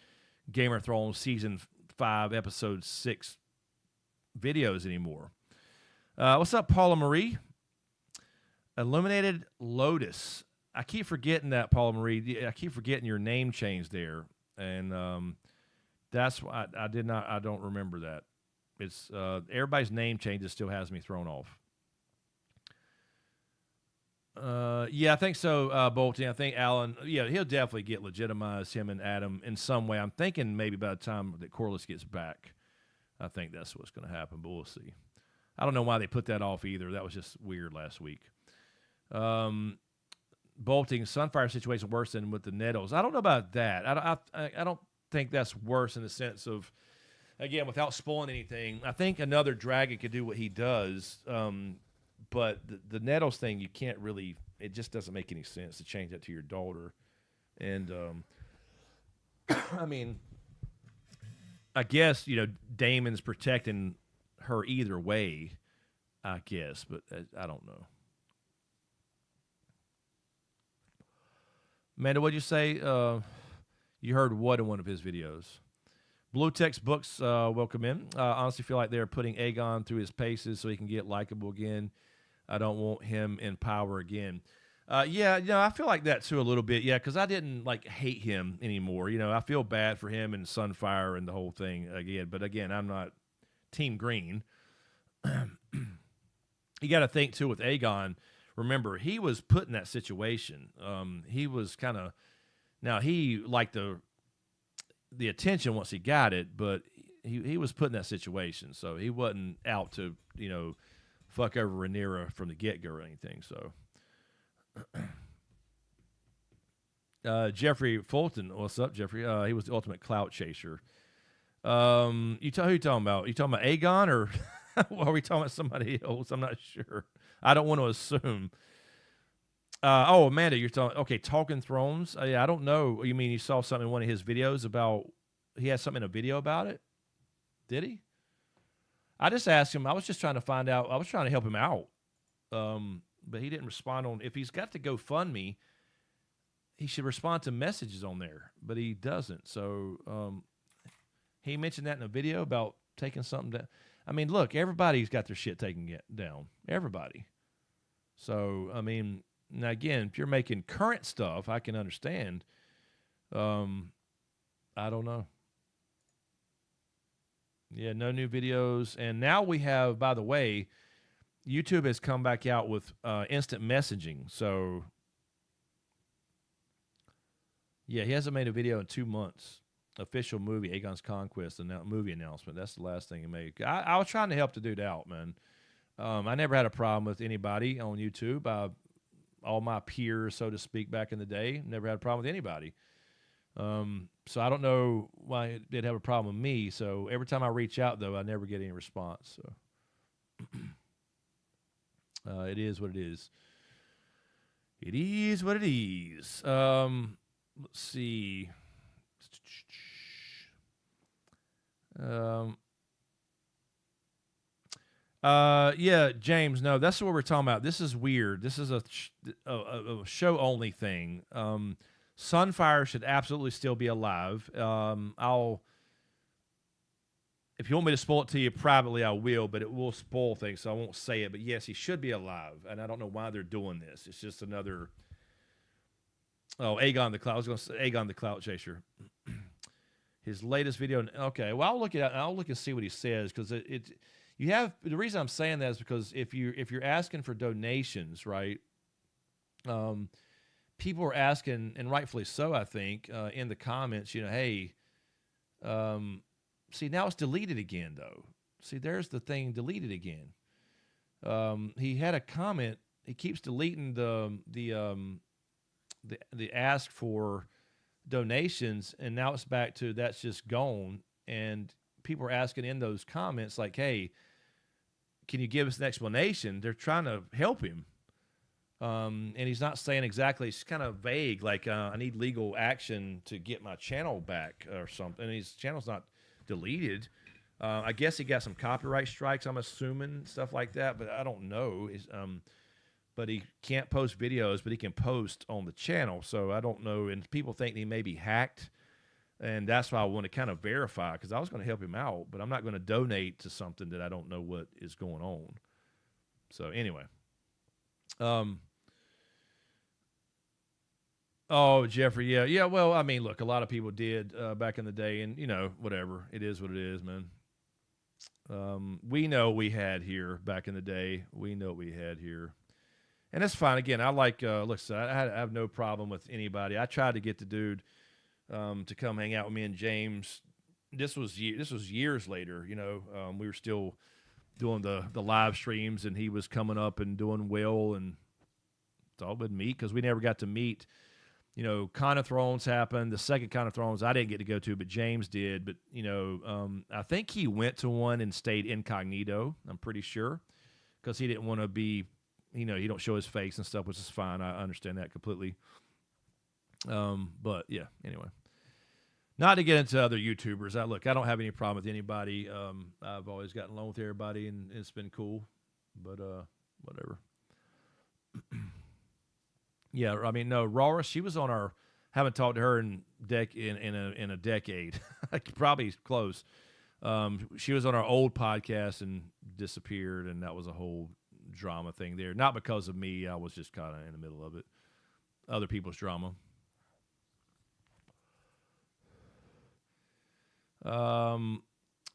Game of Thrones season 5, episode 6 videos anymore. What's up, Paula Marie? Illuminated Lotus. I keep forgetting that, Paula Marie. I keep forgetting your name change there, and that's why I don't remember that. It's everybody's name changes still has me thrown off. Yeah, I think so, Bolton. I think Alan, he'll definitely get legitimized, him and Adam, in some way. I'm thinking maybe by the time that Corliss gets back, I think that's what's going to happen, but we'll see. I don't know why they put that off either. That was just weird last week. Bolting, Sunfire situation worse than with the Nettles. I don't know about that. I don't think that's worse in the sense of, again, without spoiling anything, I think another dragon could do what he does, but the Nettles thing, you can't really, it just doesn't make any sense to change that to your daughter. And, I guess, Damon's protecting her either way, I guess, but I don't know. Amanda, what'd you say? You heard what in one of his videos? Blue Text Books, welcome in. Honestly feel like they're putting Aegon through his paces so he can get likable again. I don't want him in power again. I feel like that too a little bit. Yeah, because I didn't hate him anymore. I feel bad for him and Sunfire and the whole thing again. But again, I'm not Team Green. You got to think too with Aegon. Remember, he was put in that situation. He was kind of, now he liked the attention once he got it, but he was put in that situation, so he wasn't out to fuck over Rhaenyra from the get go or anything. So Jeffrey Fulton, what's up, Jeffrey? He was the ultimate clout chaser. Who you talking about? You talking about Aegon or are we talking about somebody else? I'm not sure. I don't want to assume. Amanda, you're Talking Thrones. Yeah, I don't know. You mean you saw something in one of his videos about? He had something in a video about it. Did he? I just asked him. I was just trying to find out. I was trying to help him out, but he didn't respond on. If he's got to GoFundMe, he should respond to messages on there, but he doesn't. So He mentioned that in a video about taking something down. I mean, look, everybody's got their shit taken down. Everybody. So, I mean, now again, if you're making current stuff, I can understand. I don't know. Yeah, no new videos. And now we have, by the way, YouTube has come back out with instant messaging. So, yeah, he hasn't made a video in 2 months. Official movie, Aegon's Conquest, movie announcement. That's the last thing he made. I was trying to help the dude out, man. I never had a problem with anybody on YouTube. All my peers, so to speak, back in the day, never had a problem with anybody. So I don't know why they'd have a problem with me. So every time I reach out, though, I never get any response. So it is what it is. It is what it is. Let's see. Yeah, James, no, that's what we're talking about. This is weird. This is a show only thing. Sunfire should absolutely still be alive. If you want me to spoil it to you privately, I will, but it will spoil things, so I won't say it. But yes, he should be alive, and I don't know why they're doing this. It's just another. Oh, Aegon the Clout. I was going to say Aegon the Clout Chaser. His latest video. Okay, well, I'll look and see what he says, because you have the reason I'm saying that is because if you're asking for donations, right? People are asking, and rightfully so, I think, in the comments, hey, see, now it's deleted again, though. See, there's the thing, deleted again. He had a comment. He keeps deleting the ask for donations, and now it's back to that's just gone. And people are asking in those comments, like, hey, can you give us an explanation? They're trying to help him. And he's not saying exactly. It's kind of vague, like I need legal action to get my channel back or something. And his channel's not deleted. I guess he got some copyright strikes, I'm assuming, stuff like that, but I don't know. But he can't post videos, but he can post on the channel, so I don't know. And people think he may be hacked, and that's why I want to kind of verify, because I was going to help him out, but I'm not going to donate to something that I don't know what is going on. So anyway. Oh, Jeffrey, yeah. Well, I mean, look, a lot of people did back in the day, and whatever. It is what it is, man. We know we had here back in the day. We know we had here, and that's fine. Again, I like. Look, so I have no problem with anybody. I tried to get the dude to come hang out with me and James. This was years later. We were still doing the live streams, and he was coming up and doing well, and it's all with me because we never got to meet. Con of Thrones happened. The second Con of Thrones I didn't get to go to, but James did. But, I think he went to one and stayed incognito, I'm pretty sure, because he didn't want to be, he don't show his face and stuff, which is fine. I understand that completely. But, yeah, anyway. Not to get into other YouTubers. I don't have any problem with anybody. I've always gotten along with everybody, and it's been cool. But, whatever. Yeah, I mean, no, Rara, she was on our. Haven't talked to her in a decade, probably close. She was on our old podcast and disappeared, and that was a whole drama thing there. Not because of me, I was just kind of in the middle of it. Other people's drama.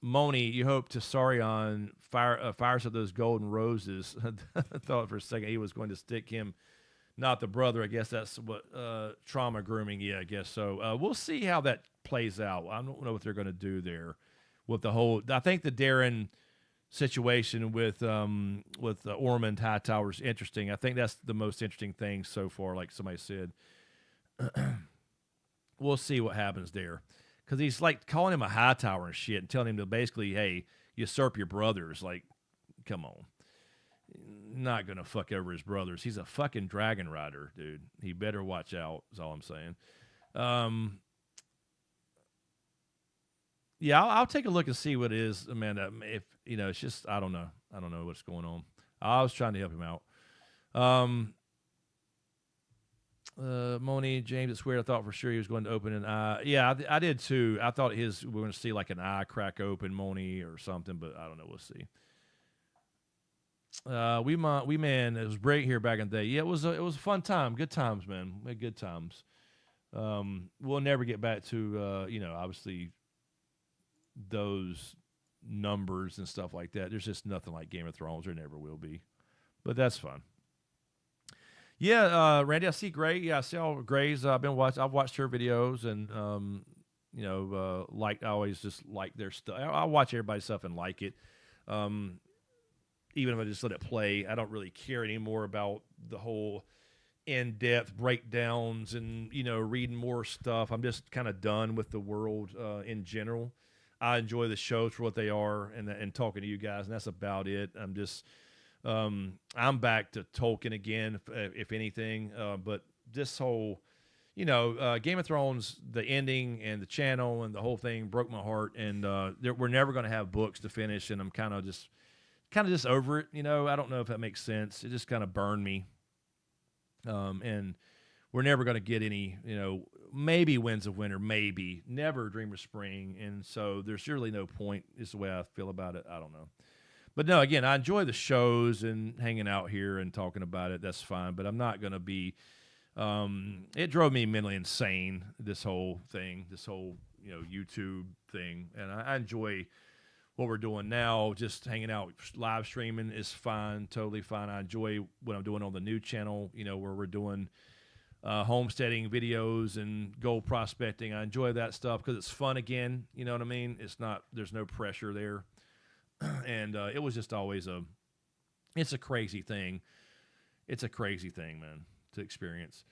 Moni, you hope Tessarion fires up those golden roses. I thought for a second he was going to stick him. Not the brother. I guess that's what trauma grooming. Yeah, I guess so. We'll see how that plays out. I don't know what they're going to do there with the whole. I think the Darren situation with Ormond Hightower is interesting. I think that's the most interesting thing so far. Like somebody said, we'll see what happens there because he's like calling him a Hightower and shit and telling him to basically, hey, usurp your brothers. Like, come on. Not gonna fuck over his brothers. He's a fucking dragon rider, dude. He better watch out. Is all I'm saying. Yeah, I'll take a look and see what it is, Amanda. If it's just I don't know. I don't know what's going on. I was trying to help him out. Moni James, it's weird. I thought for sure he was going to open an eye. Yeah, I did too. I thought we were going to see like an eye crack open, Moni, or something, but I don't know. We'll see. We man, it was great here back in the day. Yeah, it was a fun time. Good times, man. We had good times. We'll never get back to obviously those numbers and stuff like that. There's just nothing like Game of Thrones. There never will be. But that's fun. Yeah, Randy, I see Gray. Yeah, I see all Gray's. I've watched her videos, and I always just like their stuff. I watch everybody's stuff and like it. Even if I just let it play, I don't really care anymore about the whole in-depth breakdowns and reading more stuff. I'm just kind of done with the world in general. I enjoy the shows for what they are, and talking to you guys, and that's about it. I'm just. I'm back to Tolkien again, if anything. But this whole, Game of Thrones, the ending and the channel and the whole thing broke my heart. And we're never going to have books to finish, and I'm kind of just over it. I don't know if that makes sense. It just kind of burned me. And we're never going to get any, maybe Winds of Winter, maybe never Dream of Spring, and so there's really no point. Is the way I feel about it. I don't know. But no, again, I enjoy the shows and hanging out here and talking about it. That's fine. But I'm not going to be it drove me mentally insane, this whole thing, this whole, YouTube thing. And I enjoy what we're doing now. Just hanging out, live streaming is fine, totally fine. I enjoy what I'm doing on the new channel, where we're doing homesteading videos and gold prospecting. I enjoy that stuff because it's fun again. You know what I mean? There's no pressure there. And it was just always it's a crazy thing. It's a crazy thing, man, to experience.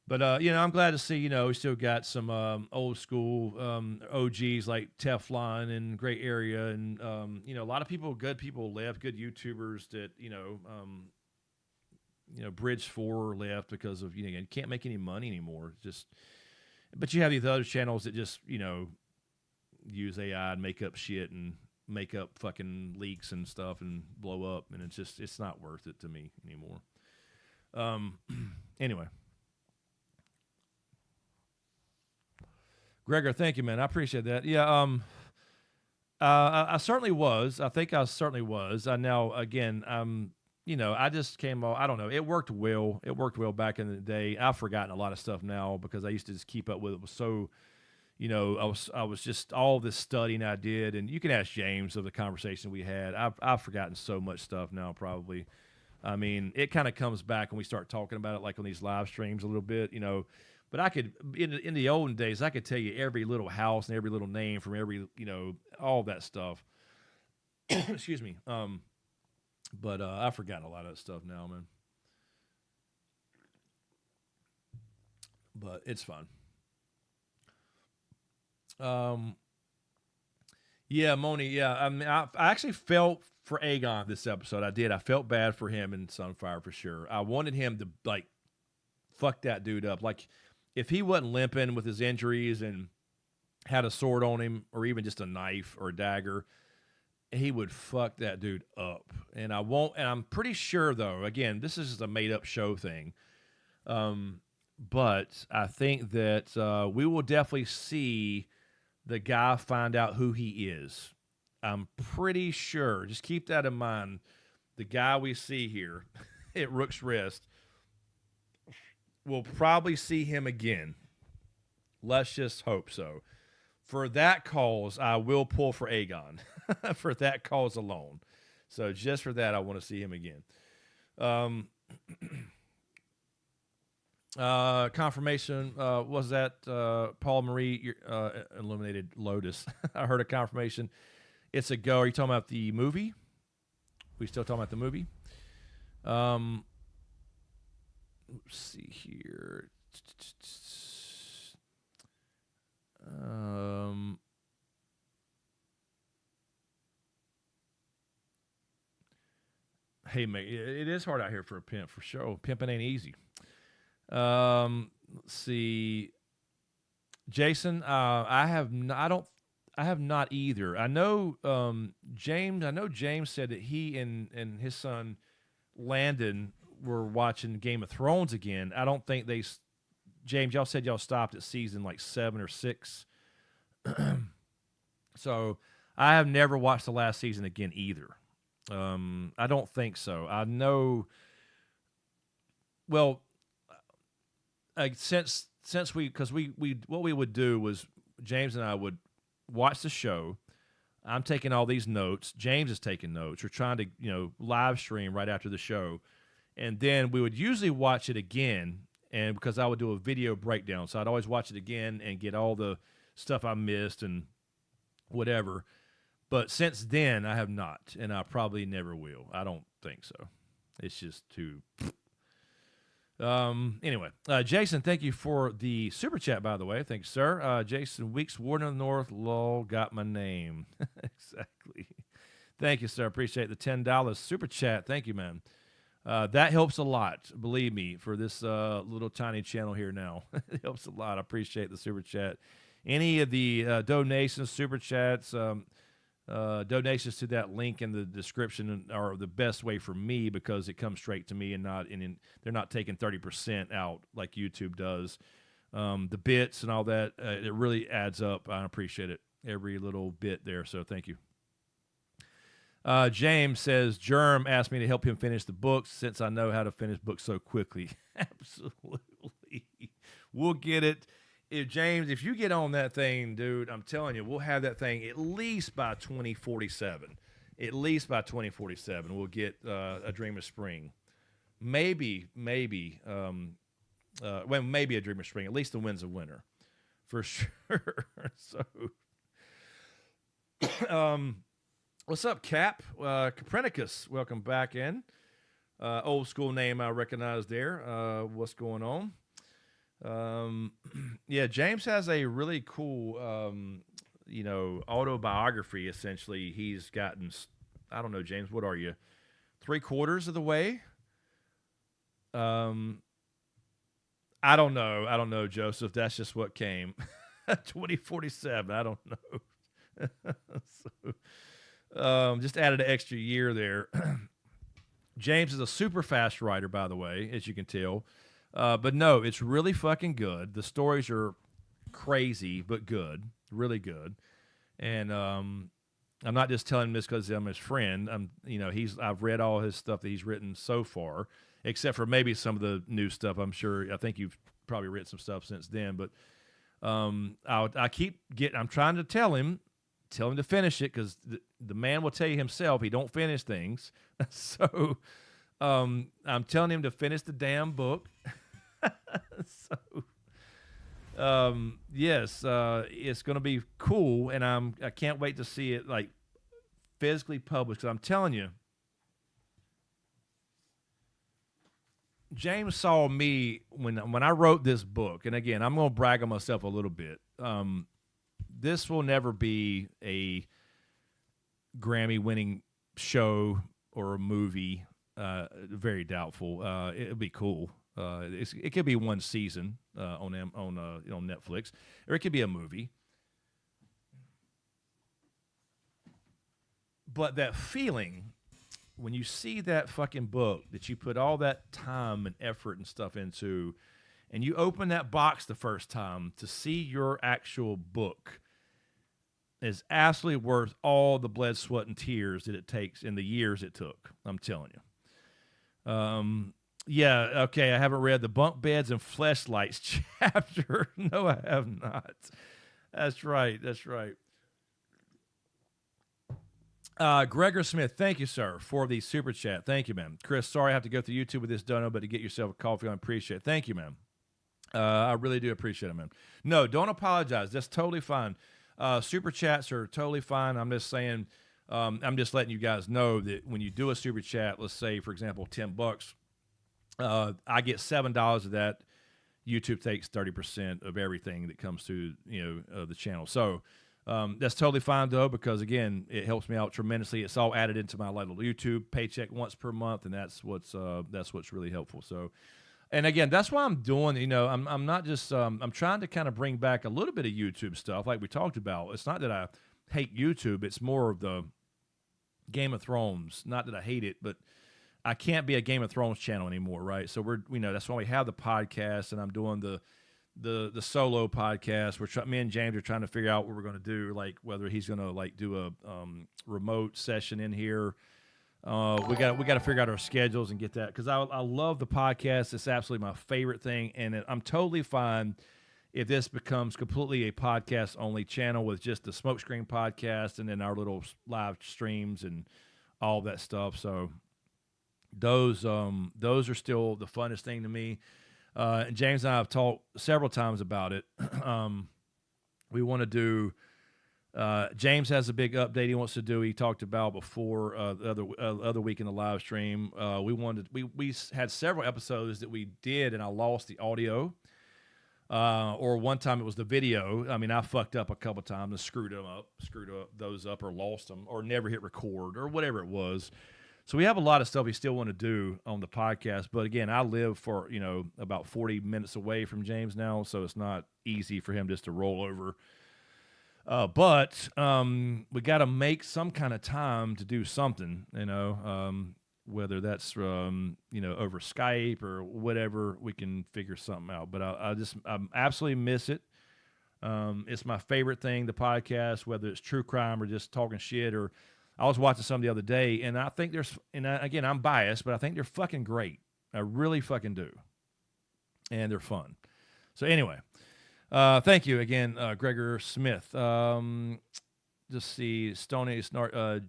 But, I'm glad to see, we still got some old school OGs like Teflon and Great Area. And, a lot of good people left, good YouTubers that, Bridge 4 left because of, you can't make any money anymore. But you have these other channels that just, use AI and make up shit and make up fucking leaks and stuff and blow up, and it's not worth it to me anymore. Anyway, Gregor, thank you, man. I appreciate that. Yeah, I certainly was. I think I certainly was. Now again, I just came off. I don't know. It worked well. It worked well back in the day. I've forgotten a lot of stuff now because I used to just keep up with it. It was so. I was just all this studying I did, and you can ask James of the conversation we had. I've forgotten so much stuff now, probably. I mean, it kind of comes back when we start talking about it, like on these live streams a little bit, But I could, in the olden days, I could tell you every little house and every little name from every, all that stuff. Excuse me. But I forgot a lot of that stuff now, man. But it's fun. Yeah, Moni. Yeah, I mean, I actually felt for Aegon this episode. I did. I felt bad for him in Sunfire for sure. I wanted him to fuck that dude up. Like, if he wasn't limping with his injuries and had a sword on him, or even just a knife or a dagger, he would fuck that dude up. And I'm pretty sure, though. Again, this is just a made up show thing. But I think that we will definitely see the guy find out who he is. I'm pretty sure. Just keep that in mind. The guy we see here at Rook's Rest, we'll probably see him again. Let's just hope so. For that cause, I will pull for Aegon. For that cause alone. So just for that, I want to see him again. Confirmation was that Paul Marie Illuminated Lotus. I heard a confirmation. It's a go. Are you talking about the movie? We still talking about the movie? Let's see here. Hey, mate, it is hard out here for a pimp, for sure. Pimping ain't easy. Let's see. Jason, I have not either. I know James said that he and his son Landon were watching Game of Thrones again. I don't think James, y'all said y'all stopped at season like 7 or 6. So I have never watched the last season again either. I don't think so. I know. Well, since because we what we would do was James and I would watch the show. I'm taking all these notes. James is taking notes. We're trying to live stream right after the show, and then we would usually watch it again. And because I would do a video breakdown, so I'd always watch it again and get all the stuff I missed and whatever. But since then, I have not, and I probably never will. I don't think so. It's just too. Anyway, Jason, thank you for the super chat, by the way. Thank you, sir. Jason Weeks, Warden of the North, lol, got my name. Exactly. Thank you, sir. Appreciate the $10 super chat. Thank you, man. That helps a lot, believe me, for this little tiny channel here now. It helps a lot. I appreciate the super chat. Any of the donations, super chats, donations to that link in the description are the best way for me because it comes straight to me and they're not taking 30% out like YouTube does. The bits and all that, it really adds up. I appreciate it, every little bit there, so thank you. James says, Germ asked me to help him finish the books since I know how to finish books so quickly. Absolutely. We'll get it. James, if you get on that thing, dude, I'm telling you, we'll have that thing at least by 2047. At least by 2047, we'll get A Dream of Spring. Maybe maybe A Dream of Spring. At least The Winds of Winter. For sure. So, what's up, Cap? Copernicus, welcome back in. Old school name I recognize there. What's going on? Yeah, James has a really cool, autobiography, essentially. He's gotten, I don't know, James, what are you? 3/4 of the way? I don't know, Joseph. That's just what came. 2047. I don't know. So, just added an extra year there. James is a super fast writer, by the way, as you can tell. But no, it's really fucking good. The stories are crazy, but good, really good. And I'm not just telling him this because I'm his friend. I've read all his stuff that he's written so far, except for maybe some of the new stuff. I think you've probably written some stuff since then. But I'm trying to tell him to finish it because the man will tell you himself he don't finish things. So I'm telling him to finish the damn book. Yes, it's going to be cool, and I can't wait to see it like physically published. Because I'm telling you, James saw me when I wrote this book, and again, I'm going to brag on myself a little bit. This will never be a Grammy-winning show or a movie. Very doubtful. It'll be cool. It could be one season on Netflix, or it could be a movie. But that feeling when you see that fucking book that you put all that time and effort and stuff into, and you open that box the first time to see your actual book, is absolutely worth all the blood, sweat, and tears that it takes and the years it took. I'm telling you. Yeah, okay, I haven't read the Bunk Beds and Fleshlights chapter. No, I have not. That's right. Gregor Smith, thank you, sir, for the super chat. Thank you, man. Chris, sorry I have to go through YouTube with this dono, but to get yourself a coffee, I appreciate it. Thank you, man. I really do appreciate it, man. No, don't apologize. That's totally fine. Super chats are totally fine. I'm just saying, I'm just letting you guys know that when you do a super chat, let's say, for example, $10, I get $7 of that. YouTube takes 30% of everything that comes to the channel. So that's totally fine though, because again, it helps me out tremendously. It's all added into my little YouTube paycheck once per month, and that's what's really helpful. So, and again, that's why I'm doing. I'm not just I'm trying to kind of bring back a little bit of YouTube stuff, like we talked about. It's not that I hate YouTube; it's more of the Game of Thrones. Not that I hate it, but I can't be a Game of Thrones channel anymore, right? So that's why we have the podcast, and I'm doing the solo podcast. Me and James are trying to figure out what we're going to do, like whether he's going to like do a remote session in here. We got to figure out our schedules and get that, because I love the podcast. It's absolutely my favorite thing, and I'm totally fine if this becomes completely a podcast only channel with just the SmokeScreen podcast and then our little live streams and all that stuff. So those are still the funnest thing to me. And James and I have talked several times about it. We want to do. James has a big update he wants to do. He talked about before the other week in the live stream. We had several episodes that we did, and I lost the audio. Or one time it was the video. I mean, I fucked up a couple times and screwed those up, or lost them, or never hit record, or whatever it was. So we have a lot of stuff we still want to do on the podcast. But again, I live for about 40 minutes away from James now, so it's not easy for him just to roll over. But we got to make some kind of time to do something, whether that's over Skype or whatever. We can figure something out. But I absolutely miss it. It's my favorite thing, the podcast, whether it's true crime or just talking shit. Or I was watching some the other day, and I think again, I'm biased, but I think they're fucking great. I really fucking do, and they're fun. So anyway. Thank you again, Gregor Smith. Just see,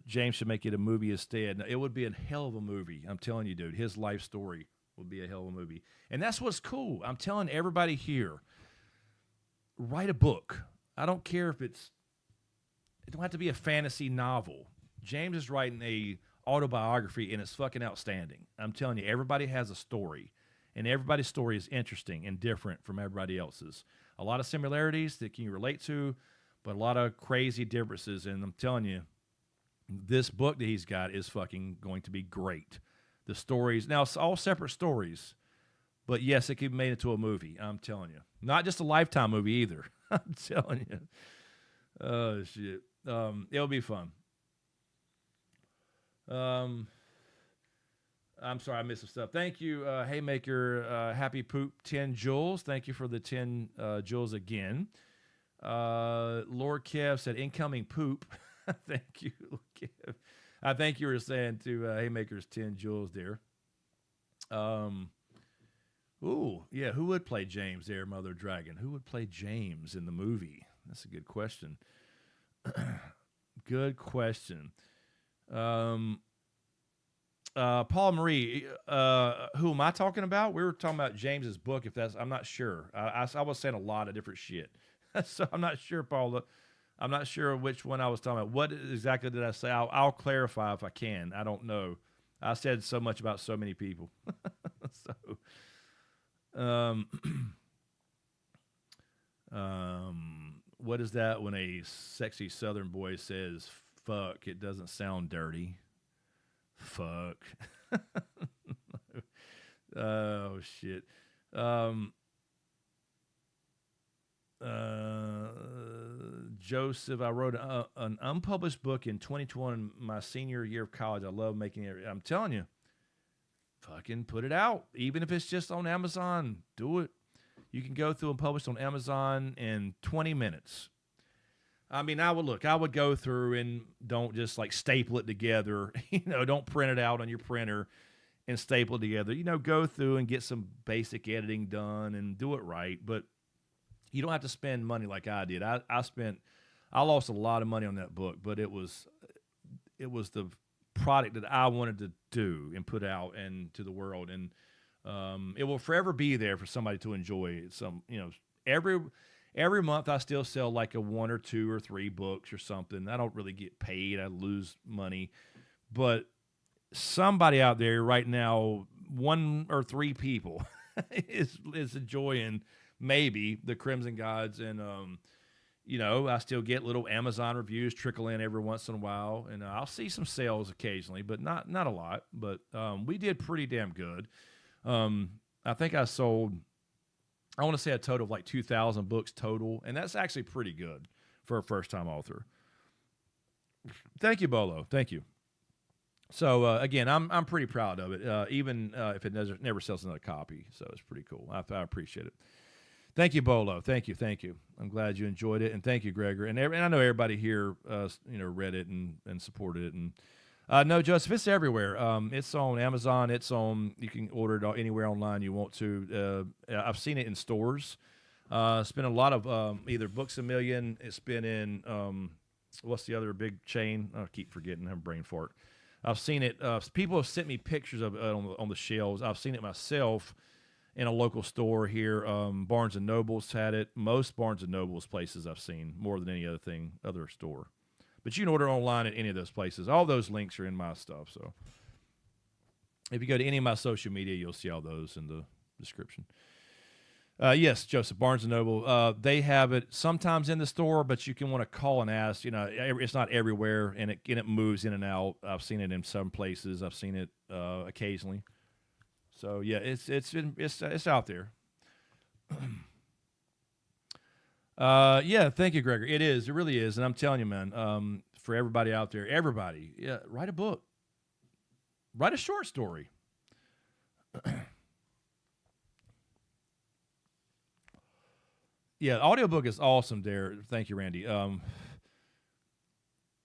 James should make it a movie instead. Now, it would be a hell of a movie. I'm telling you, dude. His life story would be a hell of a movie. And that's what's cool. I'm telling everybody here, write a book. I don't care if it don't have to be a fantasy novel. James is writing a autobiography, and it's fucking outstanding. I'm telling you, everybody has a story, and everybody's story is interesting and different from everybody else's. A lot of similarities that you can relate to, but a lot of crazy differences. And I'm telling you, this book that he's got is fucking going to be great. The stories, now it's all separate stories, but yes, it could be made into a movie. I'm telling you. Not just a Lifetime movie either. I'm telling you. Oh, shit. It'll be fun. I'm sorry, I missed some stuff. Thank you, Haymaker, Happy Poop 10 Jules. Thank you for the 10 Jules again. Lord Kev said, incoming poop. Thank you, Lord Kev. I think you were saying to Haymaker's 10 Jules there. Ooh, yeah, who would play James there, Mother Dragon? Who would play James in the movie? That's a good question. Good question. Paul Marie, who am I talking about? We were talking about James's book. I'm not sure. I was saying a lot of different shit, so I'm not sure, Paula. I'm not sure which one I was talking about. What exactly did I say? I'll clarify if I can. I don't know. I said so much about so many people. What is that when a sexy Southern boy says "fuck"? It doesn't sound dirty. Fuck. Oh shit. Joseph, I wrote an unpublished book in 2021, my senior year of college. I love making it. I'm telling you, fucking put it out. Even if it's just on Amazon, do it. You can go through and publish on Amazon in 20 minutes. I mean, I would go through and don't just like staple it together. Don't print it out on your printer and staple it together. Go through and get some basic editing done and do it right. But you don't have to spend money like I did. I lost a lot of money on that book, but it was the product that I wanted to do and put out and to the world. And it will forever be there for somebody to enjoy. Every month I still sell like a 1 or 2 or 3 books or something. I don't really get paid. I lose money. But somebody out there right now, 1 or 3 people is enjoying maybe the Crimson Gods. And, I still get little Amazon reviews trickle in every once in a while. And I'll see some sales occasionally, but not a lot. But we did pretty damn good. I think I sold... I want to say a total of like 2,000 books total, and that's actually pretty good for a first-time author. Thank you, Bolo. Thank you. So again, I'm pretty proud of it, even if it never sells another copy. So it's pretty cool. I appreciate it. Thank you, Bolo. Thank you. I'm glad you enjoyed it, and thank you, Gregor. And I know everybody here, read it and supported it. And no, Joseph, it's everywhere. It's on Amazon. You can order it anywhere online you want to. I've seen it in stores. It's been a lot of either Books A Million. It's been in what's the other big chain? I keep forgetting. I'm brain fart. I've seen it. People have sent me pictures of it on the shelves. I've seen it myself in a local store here. Barnes & Noble's had it. Most Barnes & Noble's places I've seen more than any other store. But you can order online at any of those places. All those links are in my stuff. So if you go to any of my social media, you'll see all those in the description. Yes, Joseph, Barnes & Noble. They have it sometimes in the store, but you can want to call and ask. It's not everywhere, and it moves in and out. I've seen it in some places. I've seen it occasionally. So yeah, it's out there. Yeah, thank you, Gregor. It is. It really is. And I'm telling you, man, for everybody out there, yeah, write a book. Write a short story. Yeah, the audiobook is awesome there. Thank you, Randy.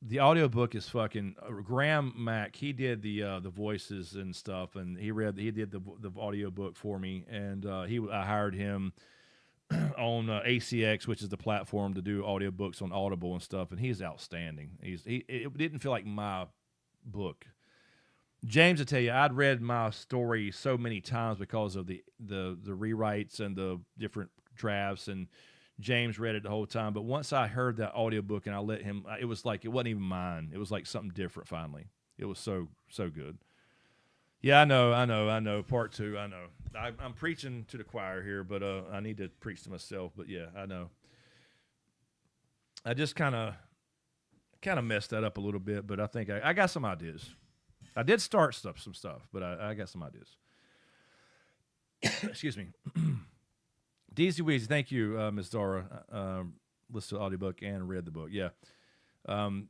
The audiobook is fucking Graham Mack. He did the voices and stuff, and he did the audiobook for me, and I hired him on ACX, which is the platform to do audiobooks on Audible and stuff, and he's outstanding. It didn't feel like my book. James, I tell you, I'd read my story so many times because of the rewrites and the different drafts, and James read it the whole time. But once I heard that audiobook and I let him, it was like it wasn't even mine. It was like something different finally. It was so good. Yeah, I know. Part 2, I know. I'm preaching to the choir here, but I need to preach to myself. But yeah, I know. I just kind of messed that up a little bit, but I think I got some ideas. I did start some stuff, but I got some ideas. Excuse me. DZ Weezy, thank you, Ms. Dara. Listened to the audiobook and read the book. Yeah. I'm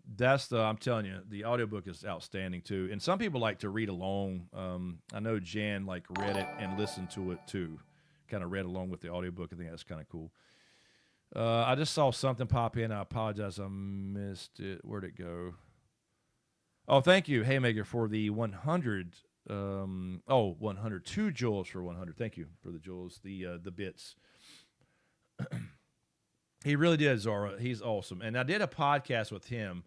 telling you, the audiobook is outstanding too. And some people like to read along. I know Jan read it and listened to it too. Kind of read along with the audiobook. I think that's kind of cool. I just saw something pop in. I apologize. I missed it. Where'd it go? Oh, thank you, Haymaker, for the 100. 102 jewels for 100. Thank you for the jewels, the bits. He really did, Zara. He's awesome. And I did a podcast with him.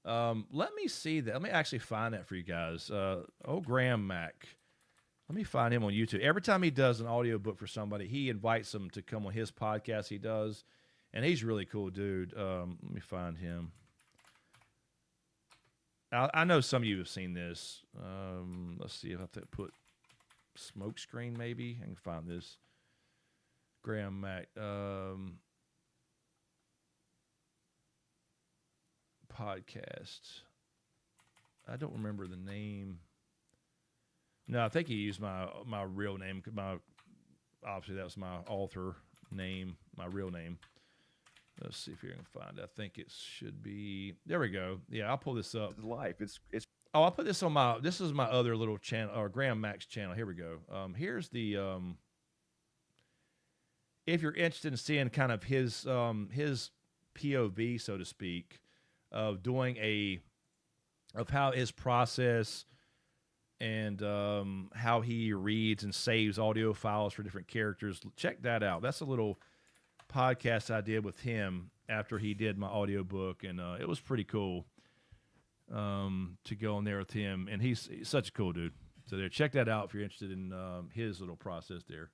Let me see that. Let me actually find that for you guys. Graham Mack. Let me find him on YouTube. Every time he does an audiobook for somebody, he invites them to come on his podcast he does. And he's a really cool dude. Let me find him. I know some of you have seen this. Let's see if I have to put SmokeScreen maybe. I can find this. Graham Mack. Podcast. I don't remember the name. No, I think he used my real name. Obviously that was my author name, my real name. Let's see if you can find it. I think it should be. There we go. Yeah, I'll pull this up. Life. It's. Oh, I'll put this on this is my other little channel, or Graham Mack's channel. Here we go. Here's the. If you're interested in seeing kind of his POV, so to speak, of doing of how his process and how he reads and saves audio files for different characters, check that out. That's a little podcast I did with him after he did my audiobook, and it was pretty cool to go on there with him, and he's such a cool dude. So there, check that out if you're interested in his little process there.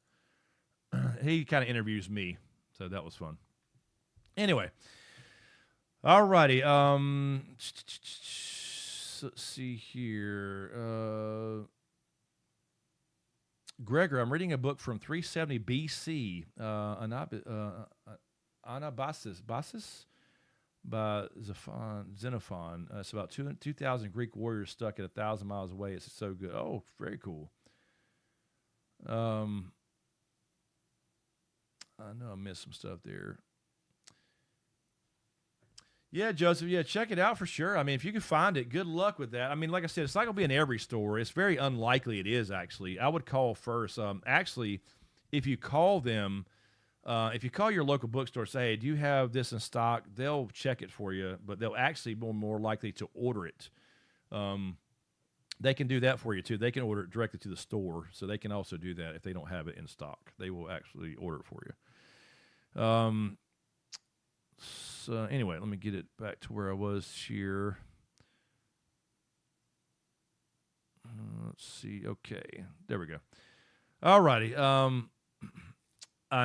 He kind of interviews me, so that was fun. Anyway, alrighty. Let's see here. Gregor, I'm reading a book from 370 BC, Anabasis by Xenophon. It's about 2,000 Greek warriors stuck at 1,000 miles away. It's so good. Oh, very cool. I know I missed some stuff there. Yeah, Joseph. Yeah, check it out for sure. I mean, if you can find it, good luck with that. I mean, like I said, it's not going to be in every store. It's very unlikely it is, actually. I would call first. Actually, if you call them, if you call your local bookstore, say, hey, do you have this in stock? They'll check it for you, but they'll actually be more likely to order it. They can do that for you, too. They can order it directly to the store, so they can also do that if they don't have it in stock. They will actually order it for you. So anyway, let me get it back to where I was here. Let's see. Okay, there we go. All righty. I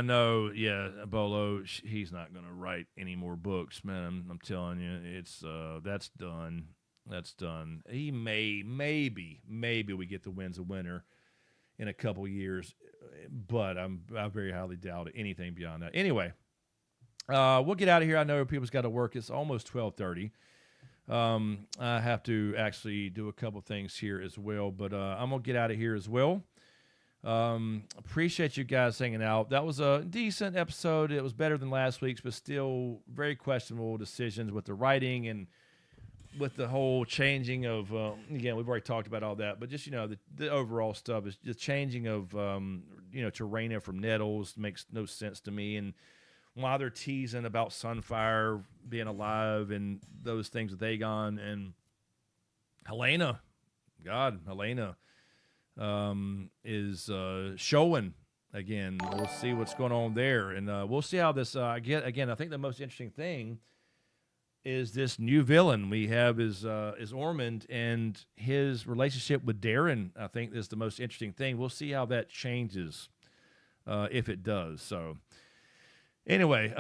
know. Yeah, Bolo. He's not going to write any more books, man. I'm telling you, it's that's done. That's done. He maybe we get the Wins a Winner in a couple years, but I very highly doubt anything beyond that. Anyway. We'll get out of here. I know people's got to work. It's almost 12:30. I have to actually do a couple things here as well, but I'm going to get out of here as well. Appreciate you guys hanging out. That was a decent episode. It was better than last week's, but still very questionable decisions with the writing and with the whole changing of, again, we've already talked about all that, but just, the overall stuff is the changing of, Terraina from Nettles makes no sense to me. And while they're teasing about Sunfire being alive and those things with Aegon and Helena is showing again. We'll see what's going on there, and we'll see how this again. I think the most interesting thing is this new villain we have is Ormond, and his relationship with Darren. I think is the most interesting thing. We'll see how that changes if it does. So. Anyway,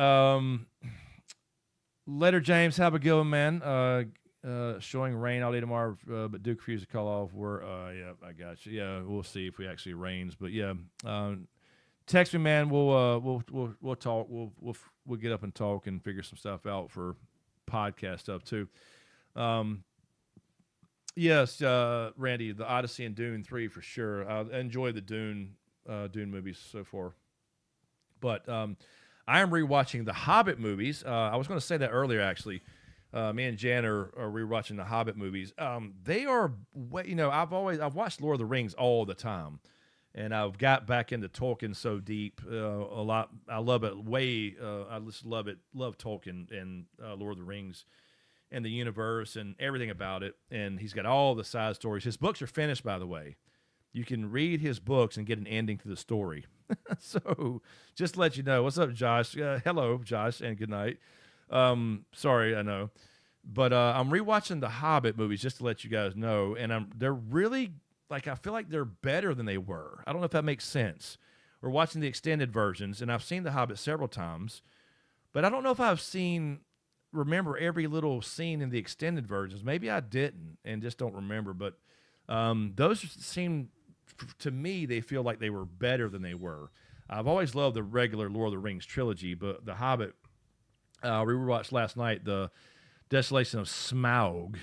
later, James. Have a good one, man. Showing rain all day tomorrow, but do refuse to call off. Yeah, I got you. Yeah, we'll see if we actually rains. But yeah, text me, man. We'll talk. We'll get up and talk and figure some stuff out for podcast stuff too. Yes, Randy, the Odyssey and Dune 3 for sure. I enjoy the Dune movies so far, but I am rewatching the Hobbit movies. I was going to say that earlier, actually. Me and Jan are rewatching the Hobbit movies. They are, I've watched Lord of the Rings all the time, and I've got back into Tolkien so deep a lot. I love it I just love it. Love Tolkien and Lord of the Rings and the universe and everything about it. And he's got all the side stories. His books are finished, by the way. You can read his books and get an ending to the story. So just to let you know. What's up, Josh? Hello, Josh, and good night. Sorry, I know. But I'm rewatching the Hobbit movies just to let you guys know. And they're really, I feel like they're better than they were. I don't know if that makes sense. We're watching the extended versions, and I've seen the Hobbit several times. But I don't know if I've remember every little scene in the extended versions. Maybe I didn't and just don't remember. But those seem... to me, they feel like they were better than they were. I've always loved the regular Lord of the Rings trilogy, but the Hobbit, we rewatched last night, the Desolation of Smaug,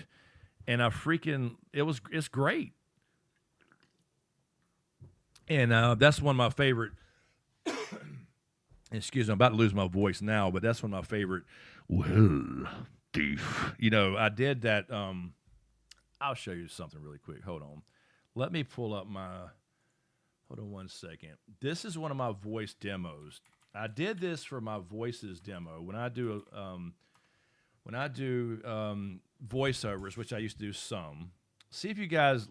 and it's great. And that's one of my favorite, excuse me, I'm about to lose my voice now, but that's one of my favorite, thief. I did that, I'll show you something really quick. Hold on. Let me pull up hold on one second. This is one of my voice demos. I did this for my voices demo. When I do voiceovers, which I used to do some. See if you guys,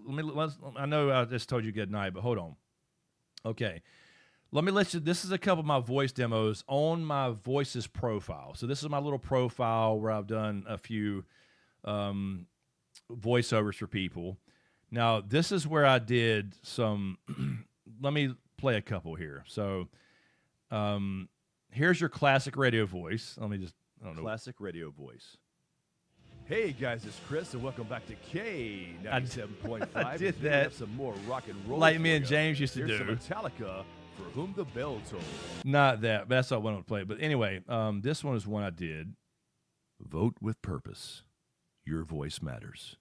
I know I just told you good night, but hold on. Okay. Let me let you, this is a couple of my voice demos on my voices profile. So this is my little profile where I've done a few voiceovers for people. Now, this is where I did some, let me play a couple here. So, here's your classic radio voice. Let me just, I don't know. Classic radio voice. Hey guys, it's Chris, and welcome back to K97.5. I did We that. have some more rock and roll. Like me for and ya. James used to Here's do. some Metallica, For Whom the Bell Tolls. Not that, but that's not what I'm going to play. But anyway, this one is one I did. Vote with purpose. Your voice matters.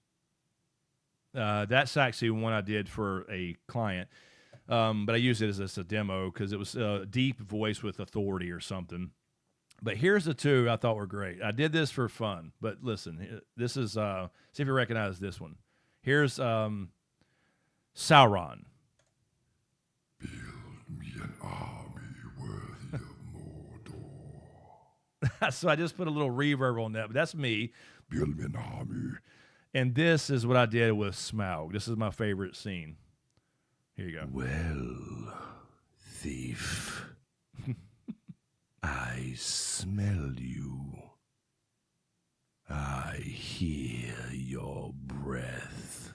That's actually one I did for a client, but I used it as a demo because it was a deep voice with authority or something. But here's the two I thought were great. I did this for fun, but listen, this is see if you recognize this one. Here's Sauron. Build me an army worthy of Mordor. So I just put a little reverb on that, but that's me. Build me an army. And this is what I did with Smaug. This is my favorite scene. Here you go. Well, thief, I smell you. I hear your breath.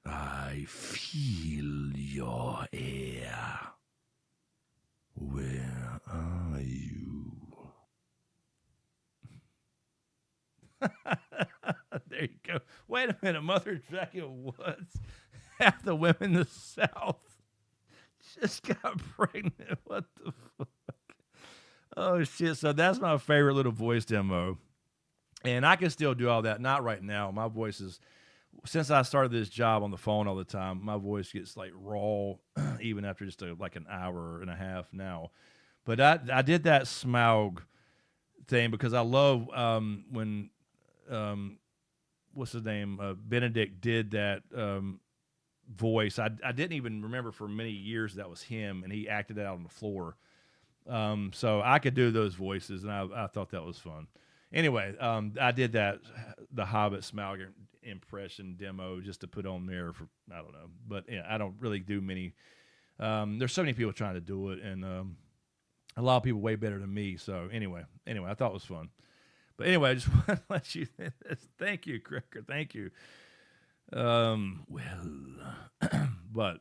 I feel your air. Where are you? There you go. Wait a minute. Mother Dragon Woods. Half the women in the South just got pregnant. What the fuck? Oh, shit. So that's my favorite little voice demo. And I can still do all that. Not right now. My voice is, since I started this job on the phone all the time, my voice gets like raw even after just like an hour and a half now. But I did that Smaug thing because I love when, what's his name? Benedict did that voice. I didn't even remember for many years that was him, and he acted it out on the floor. So I could do those voices, and I thought that was fun. Anyway, I did that, the Hobbit Smaug impression demo just to put on there for, I don't know. But yeah, I don't really do many. There's so many people trying to do it, and a lot of people way better than me. So anyway, I thought it was fun. But anyway, I just want to let you, thank you, Cricker, thank you. But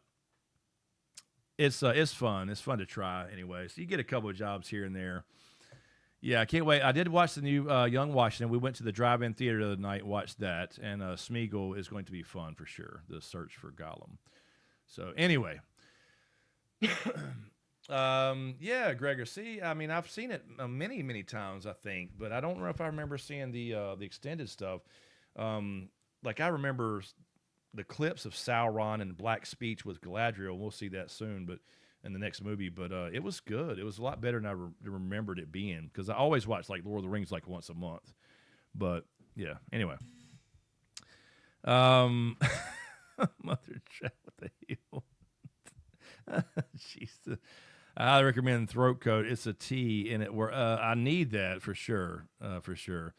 it's fun. It's fun to try anyway. So you get a couple of jobs here and there. Yeah, I can't wait. I did watch the new Young Washington. We went to the drive-in theater the other night and watched that. And Smeagol is going to be fun for sure, the search for Gollum. So anyway. Yeah, Gregor. See, I mean, I've seen it many, many times, I think. But I don't know if I remember seeing the extended stuff. Like, I remember the clips of Sauron and Black Speech with Galadriel. We'll see that soon, but in the next movie. But it was good. It was a lot better than I remembered it being, because I always watch like Lord of the Rings like once a month. But yeah, anyway. Mother Trap, what the hell? Jeez. I recommend Throat Coat. It's a tea in it. Where I need that for sure. For sure.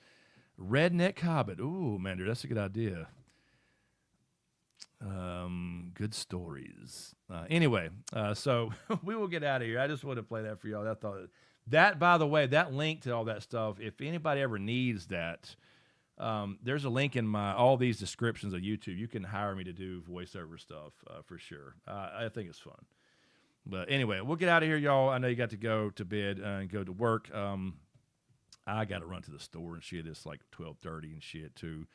Redneck Hobbit. Ooh, man, dude, that's a good idea. Good stories. Anyway, so we will get out of here. I just wanted to play that for y'all. That, by the way, that link to all that stuff, if anybody ever needs that, there's a link in all these descriptions of YouTube. You can hire me to do voiceover stuff for sure. I think it's fun. But anyway, we'll get out of here, y'all. I know you got to go to bed and go to work. I got to run to the store and shit. It's like 12:30 and shit too.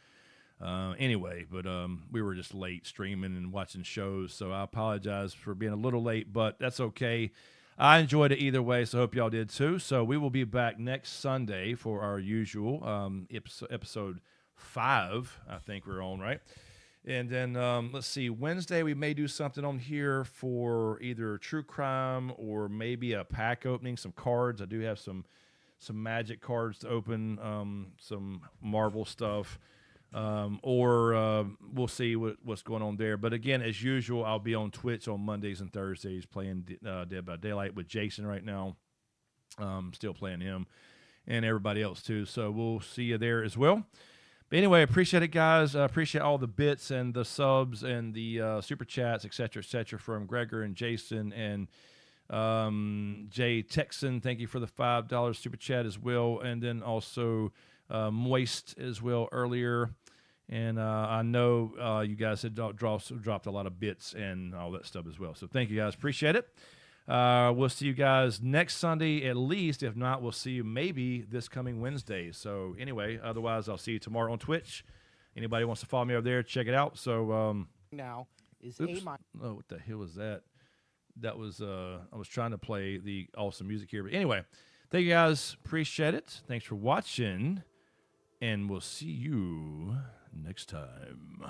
Anyway, but we were just late streaming and watching shows, so I apologize for being a little late, but that's okay. I enjoyed it either way, so I hope y'all did too. So we will be back next Sunday for our usual episode 5, I think we're on, right? And then, let's see, Wednesday we may do something on here for either true crime or maybe a pack opening, some cards. I do have some Magic cards to open, some Marvel stuff. Or we'll see what's going on there. But again, as usual, I'll be on Twitch on Mondays and Thursdays playing Dead by Daylight with Jason right now. Still playing him and everybody else too. So we'll see you there as well. But anyway, appreciate it, guys. Appreciate all the bits and the subs and the super chats, et cetera, from Gregor and Jason and Jay Texan. Thank you for the $5 super chat as well. And then also Moist as well earlier. And I know you guys had dropped a lot of bits and all that stuff as well. So thank you, guys. Appreciate it. We'll see you guys next Sunday at least. If not, we'll see you maybe this coming Wednesday. So anyway, otherwise, I'll see you tomorrow on Twitch. Anybody wants to follow me over there, check it out. So now is oops. Oh, what the hell was that? That was I was trying to play the awesome music here. But anyway, thank you, guys. Appreciate it. Thanks for watching. And we'll see you next time.